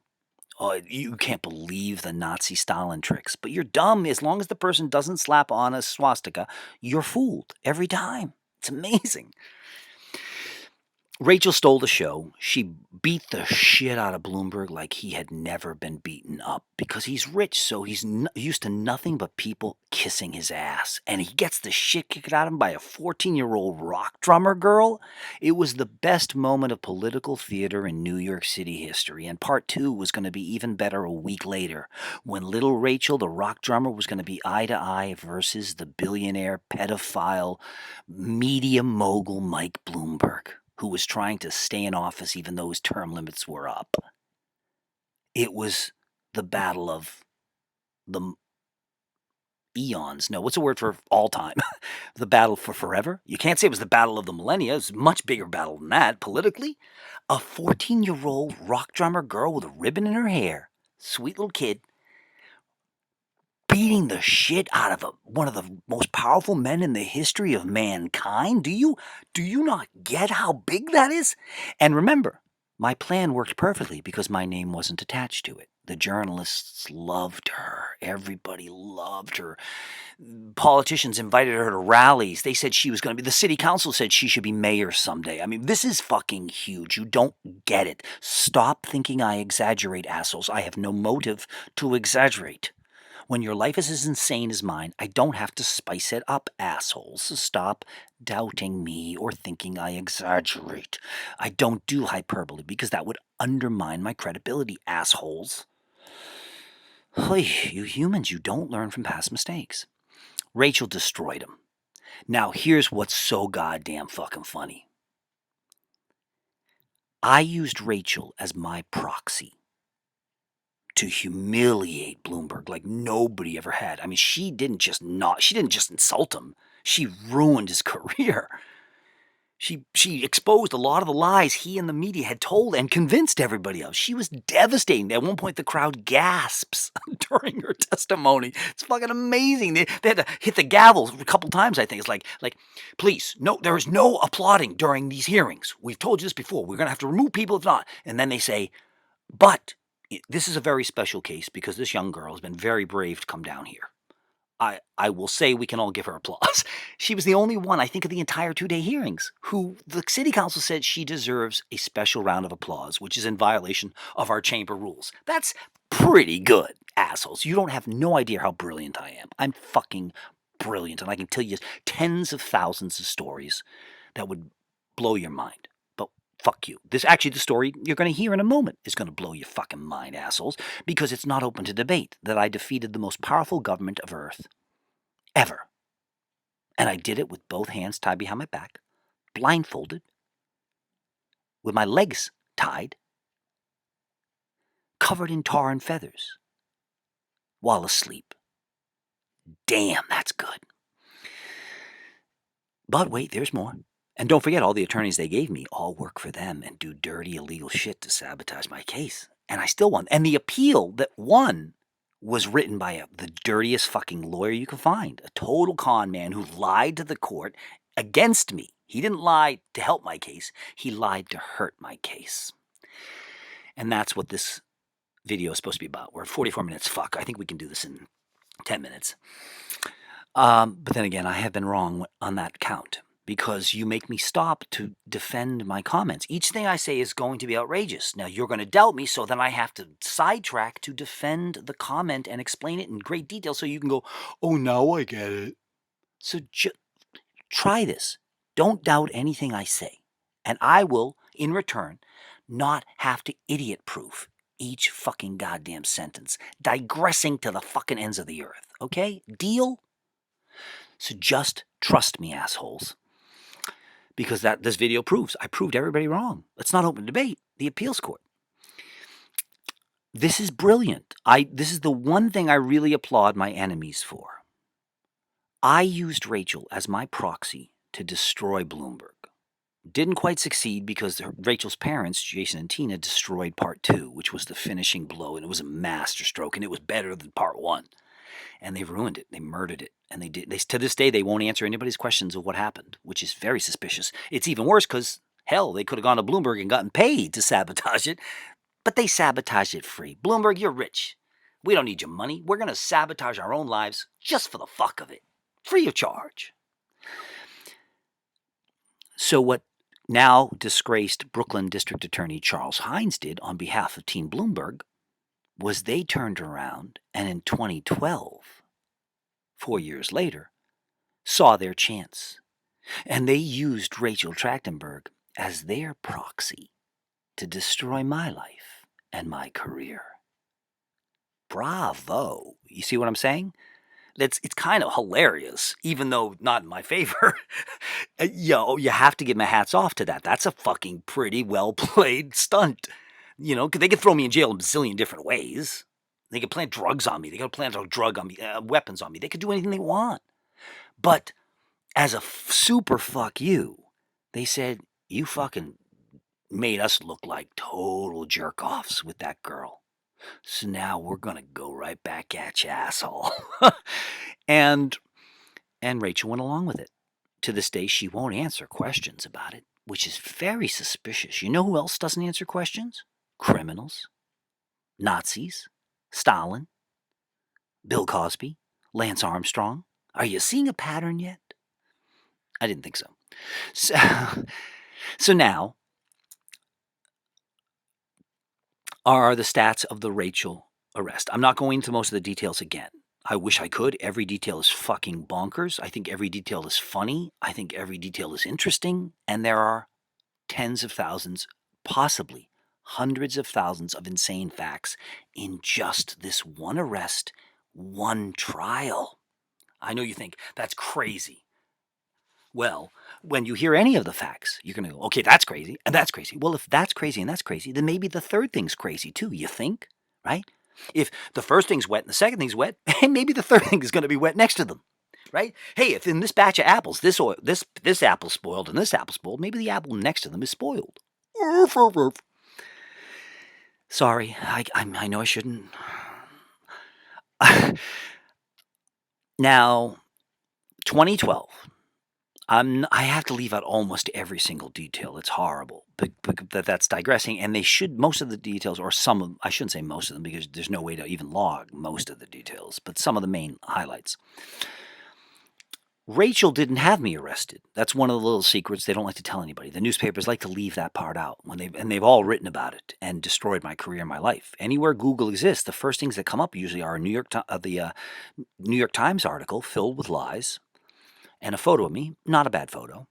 Oh, you can't believe the Nazi Stalin tricks. But you're dumb. As long as the person doesn't slap on a swastika, you're fooled every time. It's amazing. Rachel stole the show. She beat the shit out of Bloomberg like he had never been beaten up because he's rich, so he's used to nothing but people kissing his ass. And he gets the shit kicked out of him by a 14-year-old rock drummer girl. It was the best moment of political theater in New York City history, and part 2 was going to be even better a week later when little Rachel, the rock drummer, was going to be eye-to-eye versus the billionaire, pedophile, media mogul Mike Bloomberg, who was trying to stay in office even though his term limits were up. It was the battle of the eons. No, what's the word for all time? The battle for forever? You can't say it was the battle of the millennia. It's a much bigger battle than that, politically. A 14-year-old rock drummer girl with a ribbon in her hair, sweet little kid, beating the shit out of one of the most powerful men in the history of mankind. Do you not get how big that is? And remember, my plan worked perfectly because my name wasn't attached to it. The journalists loved her. Everybody loved her. Politicians invited her to rallies. They said she was going to be, the city council said she should be mayor someday. I mean, this is fucking huge. You don't get it. Stop thinking I exaggerate, assholes. I have no motive to exaggerate. When your life is as insane as mine, I don't have to spice it up, assholes. So stop doubting me or thinking I exaggerate. I don't do hyperbole because that would undermine my credibility, assholes. You humans, you don't learn from past mistakes. Rachel destroyed him. Now, here's what's so goddamn fucking funny. I used Rachel as my proxy to humiliate Bloomberg like nobody ever had. I mean, she didn't just insult him. She ruined his career. She exposed a lot of the lies he and the media had told and convinced everybody of. She was devastating. At one point, the crowd gasps during her testimony. It's fucking amazing. They had to hit the gavel a couple times, I think. It's like, please, no, there is no applauding during these hearings. We've told you this before. We're going to have to remove people if not. And then they say, but this is a very special case because this young girl has been very brave to come down here. I will say we can all give her applause. She was the only one, I think, of the entire 2-day hearings who the city council said she deserves a special round of applause, which is in violation of our chamber rules. That's pretty good, assholes. You don't have no idea how brilliant I am. I'm fucking brilliant, and I can tell you tens of thousands of stories that would blow your mind. Fuck you. The story you're going to hear in a moment is going to blow your fucking mind, assholes, because it's not open to debate that I defeated the most powerful government of Earth ever. And I did it with both hands tied behind my back, blindfolded, with my legs tied, covered in tar and feathers, while asleep. Damn, that's good. But wait, there's more. And don't forget, all the attorneys they gave me all work for them and do dirty, illegal shit to sabotage my case. And I still won. And the appeal that won was written by the dirtiest fucking lawyer you could find. A total con man who lied to the court against me. He didn't lie to help my case. He lied to hurt my case. And that's what this video is supposed to be about. We're at 44 minutes. Fuck, I think we can do this in 10 minutes. But then again, I have been wrong on that count, because you make me stop to defend my comments. Each thing I say is going to be outrageous. Now, you're going to doubt me, so then I have to sidetrack to defend the comment and explain it in great detail so you can go, oh, now I get it. So try this. Don't doubt anything I say. And I will, in return, not have to idiot-proof each fucking goddamn sentence, digressing to the fucking ends of the earth. Okay? Deal? So just trust me, assholes. Because this video proves I proved everybody wrong. It's not open debate. The appeals court. This is brilliant. This is the one thing I really applaud my enemies for. I used Rachel as my proxy to destroy Bloomberg. Didn't quite succeed because Rachel's parents, Jason and Tina, destroyed part 2, which was the finishing blow, and it was a masterstroke, and it was better than part 1. And they ruined it. They murdered it. And to this day, they won't answer anybody's questions of what happened, which is very suspicious. It's even worse because, hell, they could have gone to Bloomberg and gotten paid to sabotage it, but they sabotaged it free. Bloomberg, you're rich. We don't need your money. We're going to sabotage our own lives just for the fuck of it, free of charge. So what now disgraced Brooklyn District Attorney Charles HYNES did on behalf of Team Bloomberg was they turned around and in 2012, 4 years later, saw their chance. And they used Rachel Trachtenberg as their proxy to destroy my life and my career. Bravo. You see what I'm saying? It's kind of hilarious, even though not in my favor. You have to give my hats off to that. That's a fucking pretty well played stunt. You know, 'cause they could throw me in jail in a bazillion different ways. They could plant drugs on me. They could plant weapons on me. They could do anything they want. But as a super fuck you, they said, you fucking made us look like total jerk-offs with that girl. So now we're going to go right back at you, asshole. and Rachel went along with it. To this day, she won't answer questions about it, which is very suspicious. You know who else doesn't answer questions? Criminals, Nazis, Stalin, Bill Cosby, Lance Armstrong. Are you seeing a pattern yet? I didn't think so. So now are the stats of the Rachel arrest. I'm not going into most of the details again. I wish I could. Every detail is fucking bonkers. I think every detail is funny. I think every detail is interesting. And there are tens of thousands, possibly hundreds of thousands of insane facts in just this one arrest, one trial. I know you think that's crazy. Well, when you hear any of the facts, you're going to go, okay, that's crazy, and that's crazy. Well, if that's crazy and that's crazy, then maybe the third thing's crazy too, you think, right? If the first thing's wet and the second thing's wet, maybe the third thing is going to be wet next to them, right? Hey, if in this batch of apples, this apple's spoiled and this apple's spoiled, maybe the apple next to them is spoiled. Sorry, I know I shouldn't. Now, 2012. I have to leave out almost every single detail. It's horrible, but that's digressing. And they should, most of the details, or some of, I shouldn't say most of them because there's no way to even log most of the details, but some of the main highlights. Rachel didn't have me arrested. That's one of the little secrets they don't like to tell anybody. The newspapers like to leave that part out and they've all written about it and destroyed my career and my life. Anywhere Google exists, the first things that come up usually are the New York Times article filled with lies. And a photo of me, not a bad photo,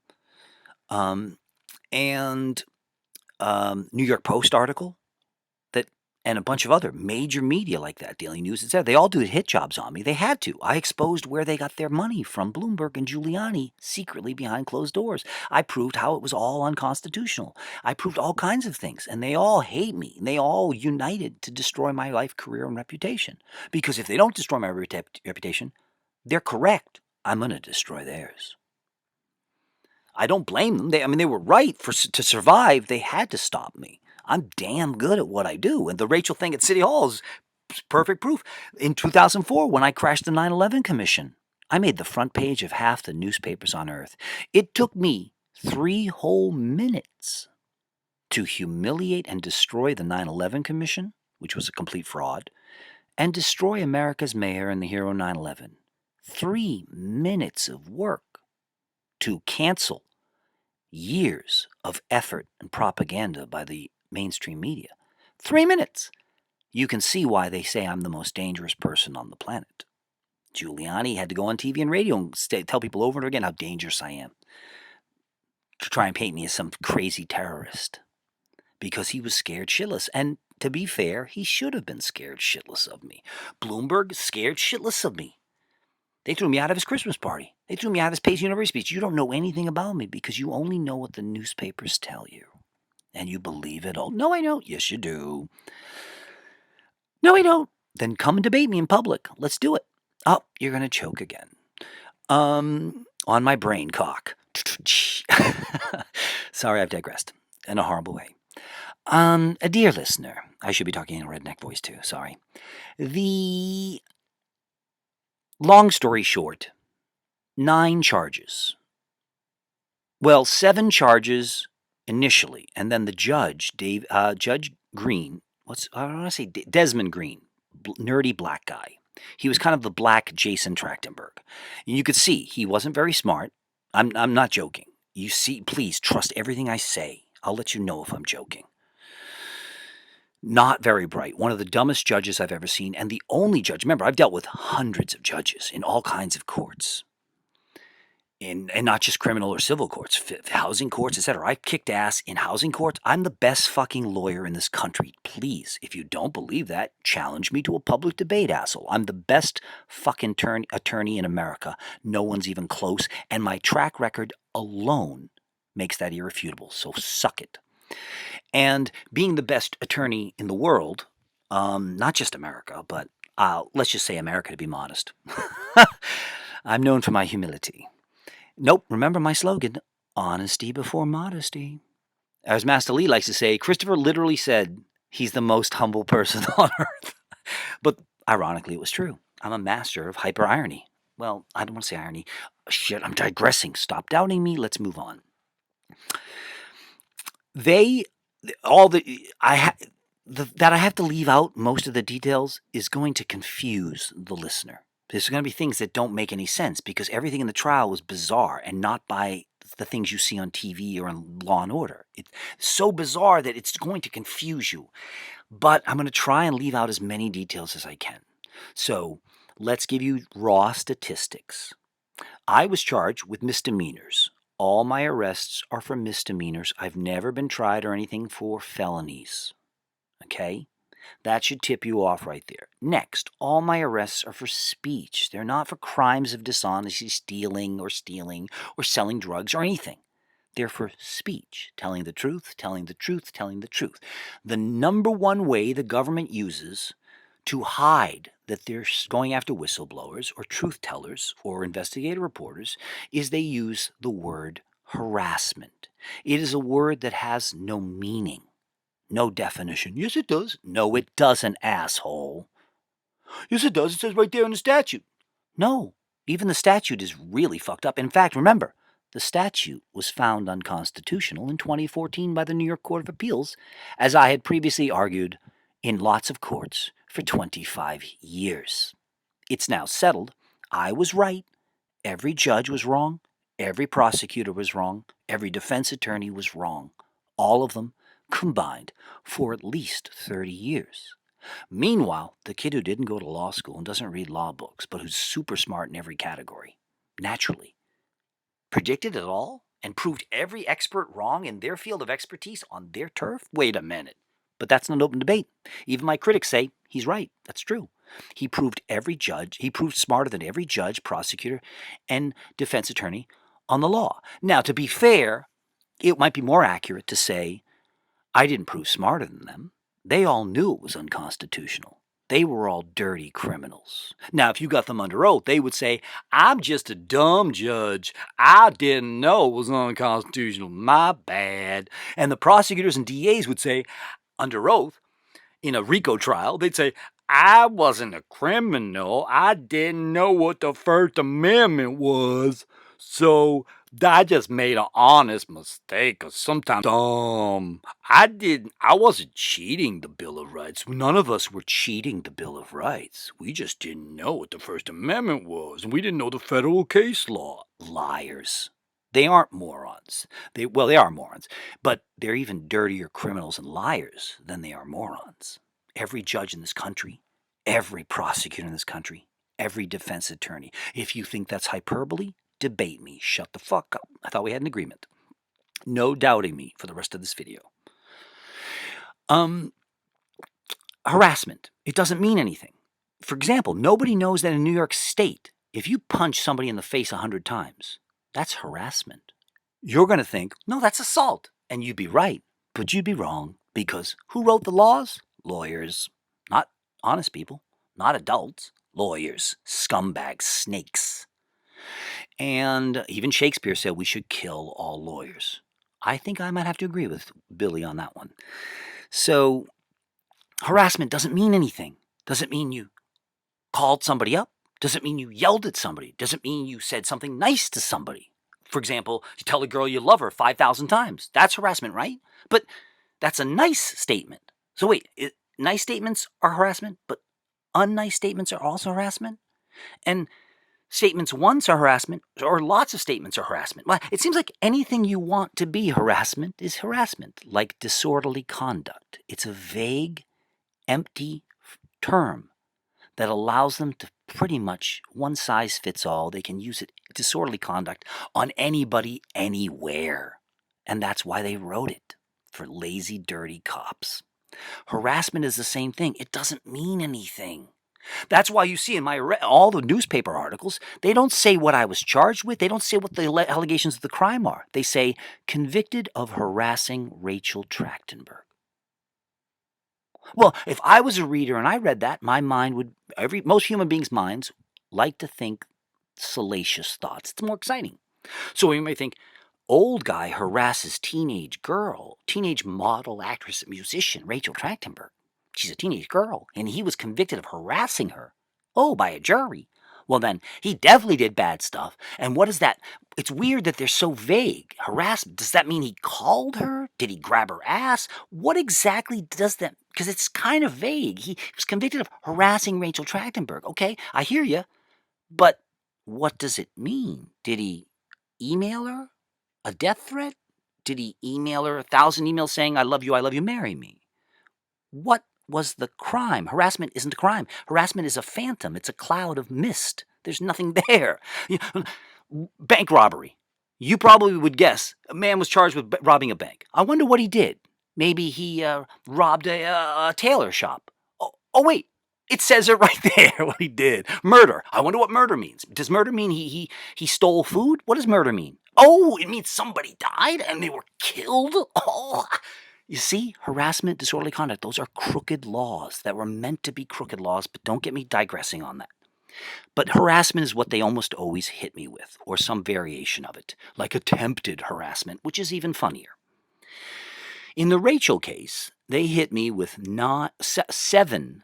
and New York Post article and a bunch of other major media like that, Daily News, etc. They all do hit jobs on me. They had to. I exposed where they got their money from Bloomberg and Giuliani secretly behind closed doors. I proved how it was all unconstitutional. I proved all kinds of things, and they all hate me. And they all united to destroy my life, career, and reputation. Because if they don't destroy my reputation, they're correct. I'm going to destroy theirs. I don't blame them. They were right. To survive, they had to stop me. I'm damn good at what I do. And the Rachel thing at City Hall is perfect proof. In 2004, when I crashed the 9/11 Commission, I made the front page of half the newspapers on earth. It took me 3 whole minutes to humiliate and destroy the 9/11 Commission, which was a complete fraud, and destroy America's mayor and the hero 9/11. 3 minutes of work to cancel years of effort and propaganda by the mainstream media. 3 minutes. You can see why they say I'm the most dangerous person on the planet. Giuliani had to go on TV and radio and tell people over and over again how dangerous I am, to try and paint me as some crazy terrorist, because he was scared shitless. And to be fair, he should have been scared shitless of me. Bloomberg scared shitless of me. They threw me out of his Christmas party. They threw me out of his Pace University speech. You don't know anything about me because you only know what the newspapers tell you. And you believe it all. No, I don't. Yes, you do. No, I don't. Then come and debate me in public. Let's do it. Oh, you're going to choke again. On my brain cock. Sorry, I've digressed in a horrible way. A dear listener, I should be talking in a redneck voice too, sorry. The long story short, 9 charges. Well, 7 charges initially, and then the judge, Judge Green, I don't want to say Desmond Green, nerdy black guy. He was kind of the black Jason Trachtenberg. And you could see he wasn't very smart. I'm not joking. You see, please trust everything I say. I'll let you know if I'm joking. Not very bright. One of the dumbest judges I've ever seen, and the only judge. Remember, I've dealt with hundreds of judges in all kinds of courts. And not just criminal or civil courts, housing courts, etc. I kicked ass in housing courts. I'm the best fucking lawyer in this country. Please, if you don't believe that, challenge me to a public debate, asshole. I'm the best fucking attorney in America. No one's even close. And my track record alone makes that irrefutable. So suck it. And being the best attorney in the world, not just America, but let's just say America to be modest. I'm known for my humility. Nope, remember my slogan, honesty before modesty. As Master Lee likes to say, Christopher literally said he's the most humble person on earth. But ironically, it was true. I'm a master of hyper-irony. Well, I don't want to say irony. Shit, I'm digressing. Stop doubting me. Let's move on. That I have to leave out most of the details is going to confuse the listener. There's going to be things that don't make any sense because everything in the trial was bizarre and not by the things you see on TV or on Law and Order. It's so bizarre that it's going to confuse you. But I'm going to try and leave out as many details as I can. So let's give you raw statistics. I was charged with misdemeanors. All my arrests are for misdemeanors. I've never been tried or anything for felonies. Okay? That should tip you off right there. Next, all my arrests are for speech. They're not for crimes of dishonesty, stealing or selling drugs or anything. They're for speech, telling the truth, telling the truth, telling the truth. The number one way the government uses to hide that they're going after whistleblowers or truth tellers or investigative reporters is they use the word harassment. It is a word that has no meaning. No definition. Yes, it does. No, it doesn't, asshole. Yes, it does. It says right there in the statute. No, even the statute is really fucked up. In fact, remember, the statute was found unconstitutional in 2014 by the New York Court of Appeals, as I had previously argued in lots of courts for 25 years. It's now settled. I was right. Every judge was wrong. Every prosecutor was wrong. Every defense attorney was wrong. All of them combined for at least 30 years. Meanwhile, the kid who didn't go to law school and doesn't read law books, but who's super smart in every category, naturally, predicted it all and proved every expert wrong in their field of expertise on their turf? Wait a minute. But that's not open debate. Even my critics say he's right. That's true. He proved smarter than every judge, prosecutor, and defense attorney on the law. Now, to be fair, it might be more accurate to say I didn't prove smarter than them. They all knew it was unconstitutional. They were all dirty criminals. Now, if you got them under oath, they would say, I'm just a dumb judge. I didn't know it was unconstitutional. My bad. And the prosecutors and DAs would say, under oath, in a RICO trial, they'd say, I wasn't a criminal. I didn't know what the First Amendment was. So I just made an honest mistake, or sometimes I wasn't cheating the Bill of Rights. None of us were cheating the Bill of Rights. We just didn't know what the First Amendment was, and we didn't know the federal case law. Liars. They aren't morons. They are morons, but they're even dirtier criminals and liars than they are morons. Every judge in this country, every prosecutor in this country, every defense attorney. If you think that's hyperbole, debate me. Shut the fuck up. I thought we had an agreement. No doubting me for the rest of this video. Harassment. It doesn't mean anything. For example, nobody knows that in New York State, if you punch somebody in the face 100 times, that's harassment. You're going to think, no, that's assault. And you'd be right, but you'd be wrong. Because who wrote the laws? Lawyers. Not Honest people, not adults, lawyers, scumbags, snakes. And even Shakespeare said we should kill all lawyers. I think I might have to agree with Billy on that one. So, harassment doesn't mean anything. Doesn't mean you called somebody up. Doesn't mean you yelled at somebody. Doesn't mean you said something nice to somebody. For example, you tell a girl you love her 5,000 times. That's harassment, right? But that's a nice statement. So wait, nice statements are harassment, but unnice statements are also harassment? And statements once are harassment, or lots of statements are harassment. Well, it seems like anything you want to be harassment is harassment, like disorderly conduct. It's a vague, empty term that allows them to pretty much one size fits all. They can use it, disorderly conduct, on anybody, anywhere. And that's why they wrote it, for lazy, dirty cops. Harassment is the same thing. It doesn't mean anything. That's why you see in all the newspaper articles, they don't say what I was charged with. They don't say what the allegations of the crime are. They say, convicted of harassing Rachel Trachtenberg. Well, if I was a reader and I read that, my mind would, most human beings' minds like to think salacious thoughts. It's more exciting. So you may think, old guy harasses teenage model, actress, musician, Rachel Trachtenberg. She's a teenage girl, and he was convicted of harassing her. Oh, by a jury. Well then, he definitely did bad stuff. And what is that? It's weird that they're so vague. Harassment, does that mean he called her? Did he grab her ass? What exactly does that, because it's kind of vague. He was convicted of harassing Rachel Trachtenberg. Okay, I hear you. But what does it mean? Did he email her a death threat? Did he email her 1,000 emails saying, I love you, marry me? What was the crime? Harassment isn't a crime. Harassment is a phantom. It's a cloud of mist. There's nothing there. Bank robbery. You probably would guess a man was charged with robbing a bank. I wonder what he did. Maybe he robbed a tailor shop. Oh, wait. It says it right there what he did. Murder. I wonder what murder means. Does murder mean he stole food? What does murder mean? Oh, it means somebody died and they were killed? Oh, you see, harassment, disorderly conduct, those are crooked laws that were meant to be crooked laws, but don't get me digressing on that. But harassment is what they almost always hit me with, or some variation of it, like attempted harassment, which is even funnier. In the Rachel case, they hit me with 7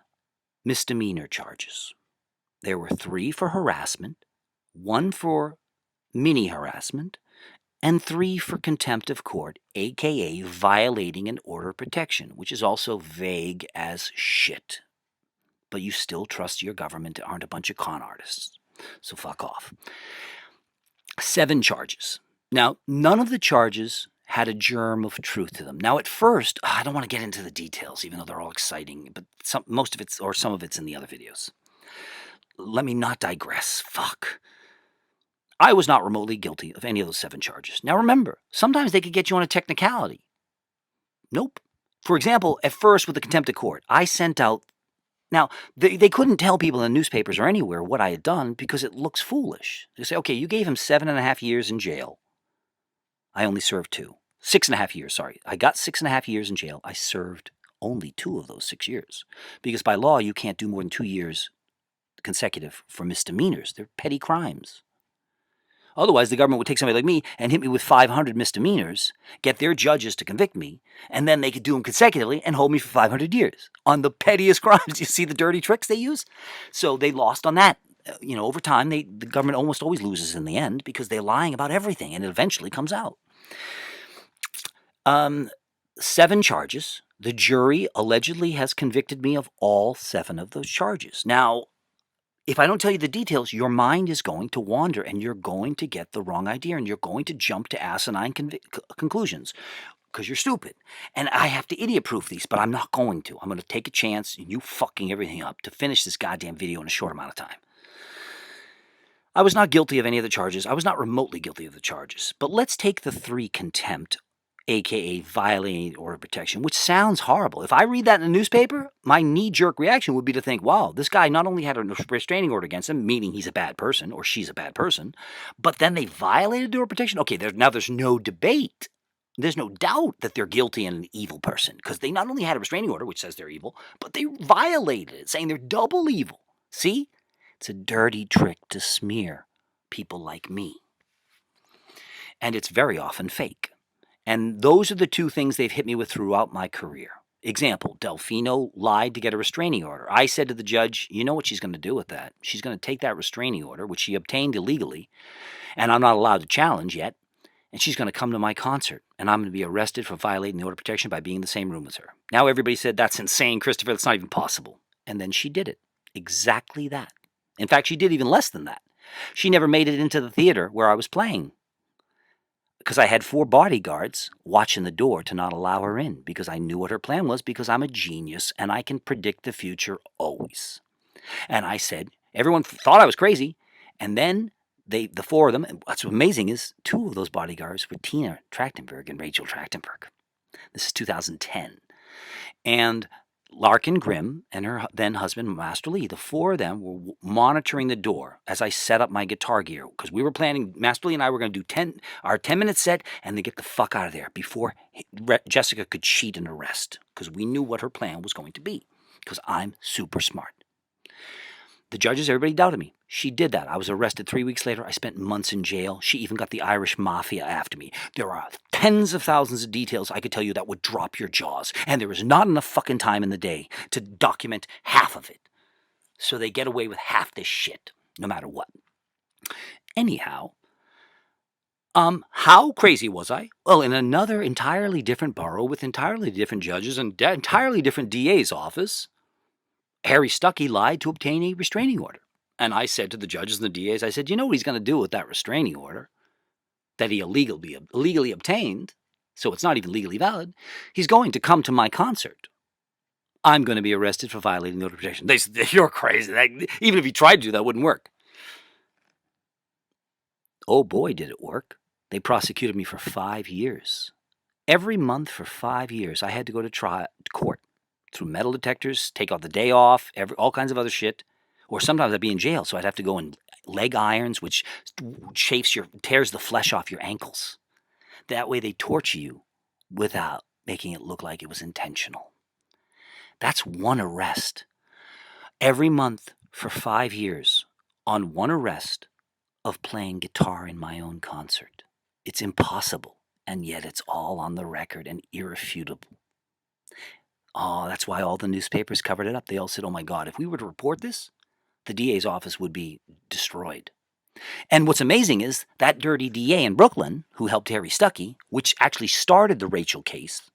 misdemeanor charges. There were 3 for harassment, 1 for mini harassment, and 3 for contempt of court, aka violating an order of protection, which is also vague as shit. But you still trust your government aren't a bunch of con artists. So fuck off. 7 charges. Now, none of the charges had a germ of truth to them. Now, at first, I don't want to get into the details, even though they're all exciting, but some of it's in the other videos. Let me not digress. Fuck. I was not remotely guilty of any of those 7 charges. Now remember, sometimes they could get you on a technicality. Nope. For example, at first with the contempt of court, I sent out... Now, they couldn't tell people in the newspapers or anywhere what I had done because it looks foolish. They say, okay, you gave him 7.5 years in jail. I only served 2. 6.5 years, sorry. I got 6.5 years in jail. I served only 2 of those 6 years. Because by law, you can't do more than 2 years consecutive for misdemeanors. They're petty crimes. Otherwise, the government would take somebody like me and hit me with 500 misdemeanors, get their judges to convict me, and then they could do them consecutively and hold me for 500 years on the pettiest crimes. You see the dirty tricks they use? So they lost on that. Over time, the government almost always loses in the end because they're lying about everything, and it eventually comes out. 7 charges. The jury allegedly has convicted me of all 7 of those charges. Now, if I don't tell you the details, your mind is going to wander and you're going to get the wrong idea and you're going to jump to asinine conclusions because you're stupid. And I have to idiot-proof these, but I'm not going to. I'm going to take a chance in you fucking everything up to finish this goddamn video in a short amount of time. I was not guilty of any of the charges. I was not remotely guilty of the charges. But let's take the 3 contempt, aka violating order of protection, which sounds horrible. If I read that in the newspaper, my knee-jerk reaction would be to think, wow, this guy not only had a restraining order against him, meaning he's a bad person or she's a bad person, but then they violated the order of protection? Okay, now there's no debate. There's no doubt that they're guilty and an evil person, because they not only had a restraining order, which says they're evil, but they violated it, saying they're double evil. See? It's a dirty trick to smear people like me. And it's very often fake. And those are the two things they've hit me with throughout my career. Example, Delfino lied to get a restraining order. I said to the judge, you know what she's going to do with that? She's going to take that restraining order, which she obtained illegally, and I'm not allowed to challenge yet, and she's going to come to my concert, and I'm going to be arrested for violating the order of protection by being in the same room as her. Now everybody said, that's insane, Christopher, that's not even possible. And then she did it. Exactly that. In fact, she did even less than that. She never made it into the theater where I was playing, because I had 4 bodyguards watching the door to not allow her in, because I knew what her plan was, because I'm a genius and I can predict the future always. And I said, everyone thought I was crazy, and then the 4 of them, and what's amazing is 2 of those bodyguards were Tina Trachtenburg and Rachel Trachtenberg. This is 2010. And Larkin Grimm and her then husband, Master Lee, the 4 of them were monitoring the door as I set up my guitar gear, because we were planning, Master Lee and I were going to do our 10-minute set and then get the fuck out of there before Jessica could cheat and arrest, because we knew what her plan was going to be, because I'm super smart. The judges, everybody doubted me. She did that. I was arrested 3 weeks later. I spent months in jail. She even got the Irish mafia after me. There are tens of thousands of details I could tell you that would drop your jaws. And there is not enough fucking time in the day to document half of it. So they get away with half this shit, no matter what. Anyhow, how crazy was I? Well, in another entirely different borough with entirely different judges and entirely different DA's office, Harry Stuckey lied to obtain a restraining order. And I said to the judges and the DAs, I said, you know what he's going to do with that restraining order that he illegally obtained, so it's not even legally valid? He's going to come to my concert. I'm going to be arrested for violating the order of protection. They said, you're crazy. Even if he tried to do that, wouldn't work. Oh boy, did it work. They prosecuted me for 5 years. Every month for 5 years, I had to go to court through metal detectors, take off the day off, all kinds of other shit. Or sometimes I'd be in jail, so I'd have to go in leg irons, which tears the flesh off your ankles. That way they torture you without making it look like it was intentional. That's one arrest. Every month for 5 years on one arrest of playing guitar in my own concert. It's impossible, and yet it's all on the record and irrefutable. Oh, that's why all the newspapers covered it up. They all said, oh my God, if we were to report this, the DA's office would be destroyed. And what's amazing is that dirty DA in Brooklyn, who helped Harry Stuckey, which actually started the Rachel case.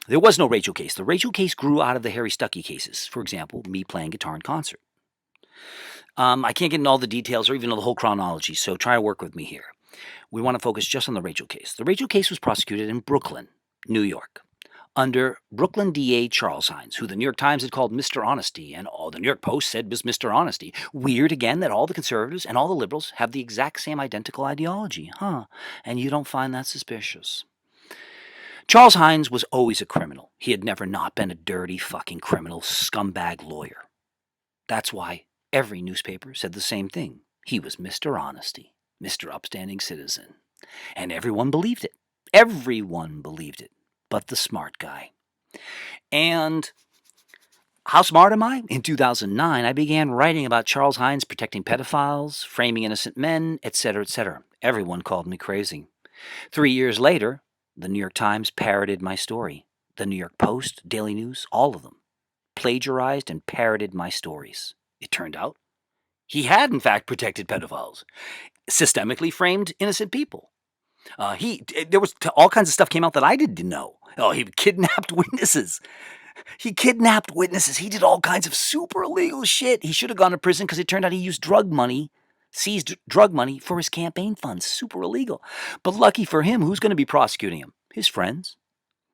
There was no Rachel case. The Rachel case grew out of the Harry Stuckey cases. For example, me playing guitar in concert. I can't get into all the details or even the whole chronology, so try to work with me here. We want to focus just on the Rachel case. The Rachel case was prosecuted in Brooklyn, New York, under Brooklyn DA Charles Hynes, who the New York Times had called Mr. Honesty, and all the New York Post said was Mr. Honesty. Weird, again, that all the conservatives and all the liberals have the exact same identical ideology, huh? And you don't find that suspicious. Charles Hynes was always a criminal. He had never not been a dirty fucking criminal scumbag lawyer. That's why every newspaper said the same thing. He was Mr. Honesty, Mr. Upstanding Citizen. And everyone believed it. Everyone believed it. But the smart guy. And how smart am I? In 2009, I began writing about Charles Hynes protecting pedophiles, framing innocent men, etc., etc. Everyone called me crazy. 3 years later, the New York Times parroted my story. The New York Post, Daily News, all of them plagiarized and parroted my stories. It turned out he had, in fact, protected pedophiles, systemically framed innocent people. There was all kinds of stuff came out that I didn't know. Oh, he kidnapped witnesses. He kidnapped witnesses. He did all kinds of super illegal shit. He should have gone to prison because it turned out he used seized drug money for his campaign funds. Super illegal. But lucky for him, who's going to be prosecuting him? His friends.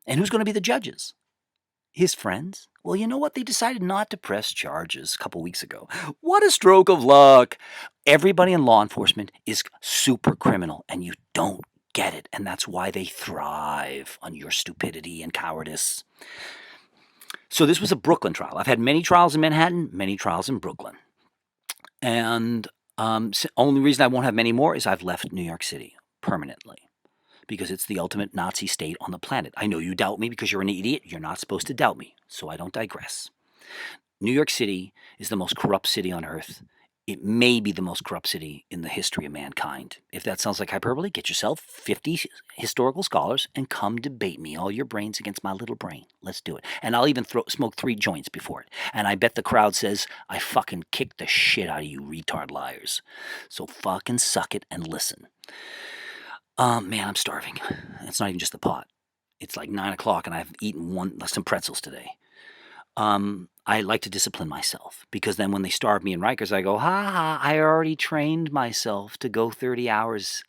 And who's going to be the judges? His friends. Well, you know what? They decided not to press charges a couple weeks ago. What a stroke of luck. Everybody in law enforcement is super criminal, and you don't get it. And that's why they thrive on your stupidity and cowardice. So this was a Brooklyn trial. I've had many trials in Manhattan, many trials in Brooklyn. And only reason I won't have many more is I've left New York City permanently. because it's the ultimate Nazi state on the planet. I know you doubt me because you're an idiot. You're not supposed to doubt me, so I don't digress. New York City is the most corrupt city on earth. It may be the most corrupt city in the history of mankind. If that sounds like hyperbole, get yourself 50 historical scholars and come debate me, all your brains against my little brain. Let's do it. And I'll even smoke 3 joints before it. And I bet the crowd says, I fucking kicked the shit out of you retard liars. So fucking suck it and listen. Man, I'm starving. It's not even just the pot. It's like 9 o'clock and I've eaten some pretzels today. I like to discipline myself because then when they starve me in Rikers, I go, I already trained myself to go 30 hours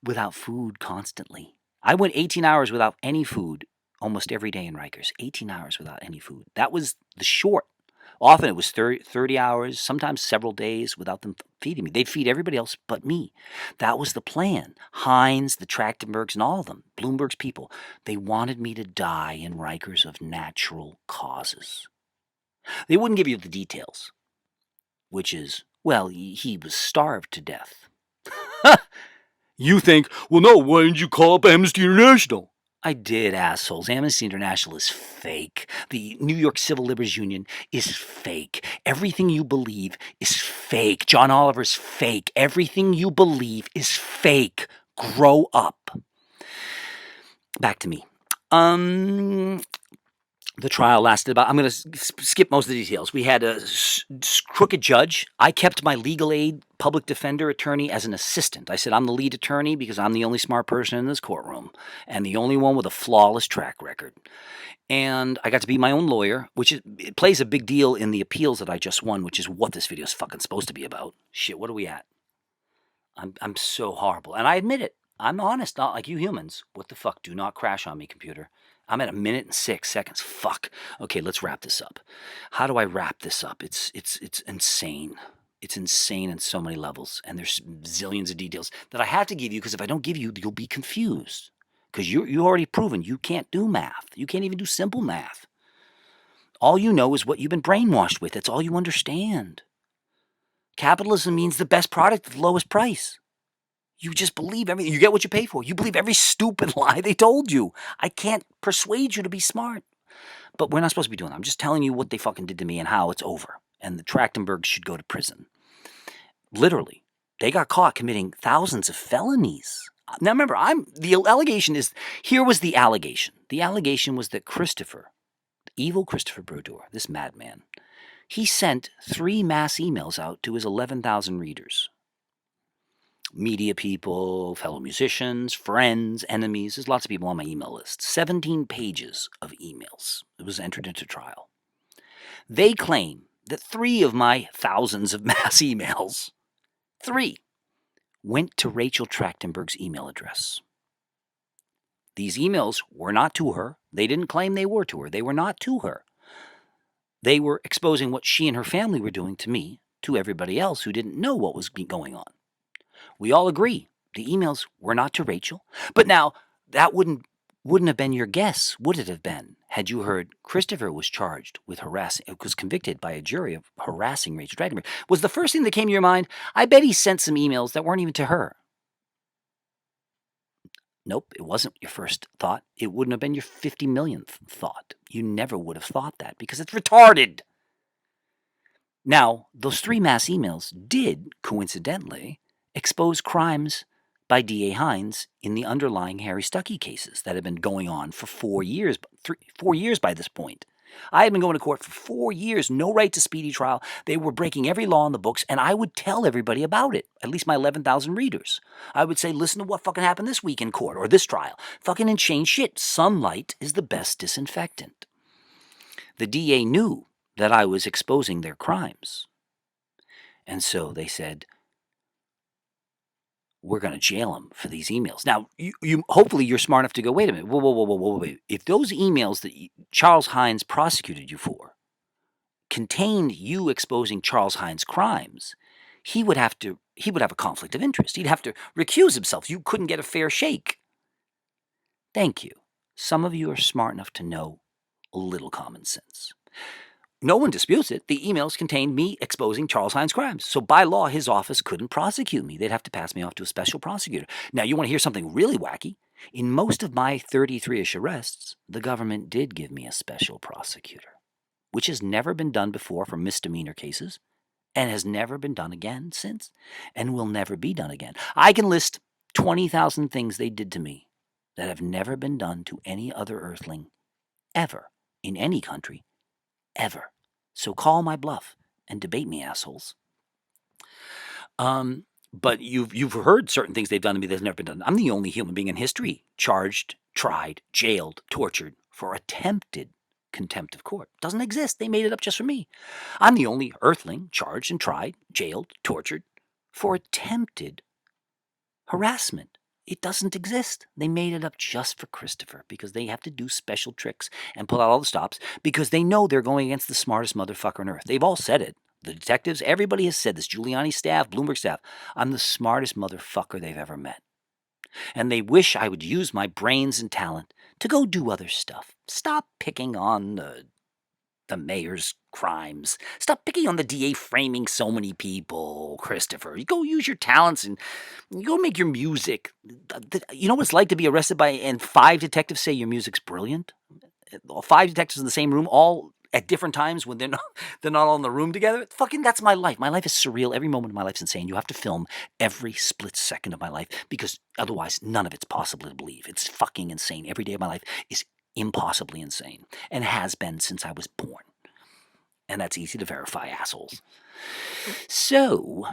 without food constantly. I went 18 hours without any food almost every day in Rikers. 18 hours without any food. That was the short. Often it was 30 hours, sometimes several days without them feeding me. They'd feed everybody else but me. That was the plan. HYNES, the Trachtenburgs, and all of them, Bloomberg's people, they wanted me to die in Rikers of natural causes. They wouldn't give you the details, which is, well, he was starved to death. You think, well, no, why didn't you call up Amnesty International? I did, assholes. Amnesty International is fake. The New York Civil Liberties Union is fake. Everything you believe is fake. John Oliver's fake. Everything you believe is fake. Grow up. Back to me. The trial lasted about, I'm going to skip most of the details. We had a crooked judge. I kept my legal aid, public defender, attorney as an assistant. I said, I'm the lead attorney because I'm the only smart person in this courtroom and the only one with a flawless track record. And I got to be my own lawyer, it plays a big deal in the appeals that I just won, which is what this video is fucking supposed to be about. Shit, what are we at? I'm so horrible. And I admit it. I'm honest, not like you humans. What the fuck? Do not crash on me, computer. I'm at 1 minute and 6 seconds. Fuck. Okay, let's wrap this up. How do I wrap this up? It's insane. It's insane in so many levels, and there's zillions of details that I have to give you because if I don't give you, you'll be confused. Because you already proven you can't do math. You can't even do simple math. All you know is what you've been brainwashed with. That's all you understand. Capitalism means the best product at the lowest price. You just believe everything. You get what you pay for. You believe every stupid lie they told you. I can't persuade you to be smart. But we're not supposed to be doing that. I'm just telling you what they fucking did to me and how it's over. And the Trachtenburgs should go to prison. Literally. They got caught committing thousands of felonies. Now remember, the allegation is, here was the allegation. The allegation was that Christopher, the evil Christopher Brodeur, this madman, he sent 3 mass emails out to his 11,000 readers. Media people, fellow musicians, friends, enemies. There's lots of people on my email list. 17 pages of emails. It was entered into trial. They claim that 3 of my thousands of mass emails, 3, went to Rachel Trachtenberg's email address. These emails were not to her. They didn't claim they were to her. They were not to her. They were exposing what she and her family were doing to me, to everybody else who didn't know what was going on. We all agree the emails were not to Rachel. But now, that wouldn't have been your guess, would it have been, had you heard Christopher was charged with was convicted by a jury of harassing Rachel Trachtenberg? Was the first thing that came to your mind, I bet he sent some emails that weren't even to her. Nope, it wasn't your first thought. It wouldn't have been your 50 millionth thought. You never would have thought that because it's retarded. Now, those 3 mass emails did, coincidentally, expose crimes by D.A. HYNES in the underlying Harry Stuckey cases that had been going on for 4 years, 4 years by this point. I had been going to court for 4 years, no right to speedy trial. They were breaking every law in the books, and I would tell everybody about it, at least my 11,000 readers. I would say, listen to what fucking happened this week in court, or this trial. Fucking insane shit. Sunlight is the best disinfectant. The DA knew that I was exposing their crimes. And so they said, we're going to jail him for these emails. Now, hopefully you're smart enough to go, wait a minute, whoa. If those emails that Charles HYNES prosecuted you for contained you exposing Charles HYNES' crimes, he would have a conflict of interest. He'd have to recuse himself. You couldn't get a fair shake. Thank you. Some of you are smart enough to know a little common sense. No one disputes it. The emails contained me exposing Charles HYNES' crimes. So by law, his office couldn't prosecute me. They'd have to pass me off to a special prosecutor. Now, you want to hear something really wacky? In most of my 33-ish arrests, the government did give me a special prosecutor, which has never been done before for misdemeanor cases, and has never been done again since, and will never be done again. I can list 20,000 things they did to me that have never been done to any other earthling ever in any country ever. So call my bluff and debate me, assholes. But you've heard certain things they've done to me that's never been done. I'm the only human being in history charged, tried, jailed, tortured for attempted contempt of court. Doesn't exist. They made it up just for me. I'm the only earthling charged and tried, jailed, tortured for attempted harassment. It doesn't exist. They made it up just for Christopher because they have to do special tricks and pull out all the stops because they know they're going against the smartest motherfucker on earth. They've all said it. The detectives, everybody has said this. Giuliani staff, Bloomberg staff. I'm the smartest motherfucker they've ever met. And they wish I would use my brains and talent to go do other stuff. Stop picking on the mayor's crimes. Stop picking on the DA framing so many people, Christopher. You go use your talents and you go make your music. You know what it's like to be arrested by and 5 detectives say your music's brilliant? 5 detectives in the same room, all at different times when they're not all in the room together. Fucking, that's my life. My life is surreal. Every moment of my life is insane. You have to film every split second of my life because otherwise none of it's possible to believe. It's fucking insane. Every day of my life is impossibly insane and has been since I was born. And that's easy to verify, assholes. So,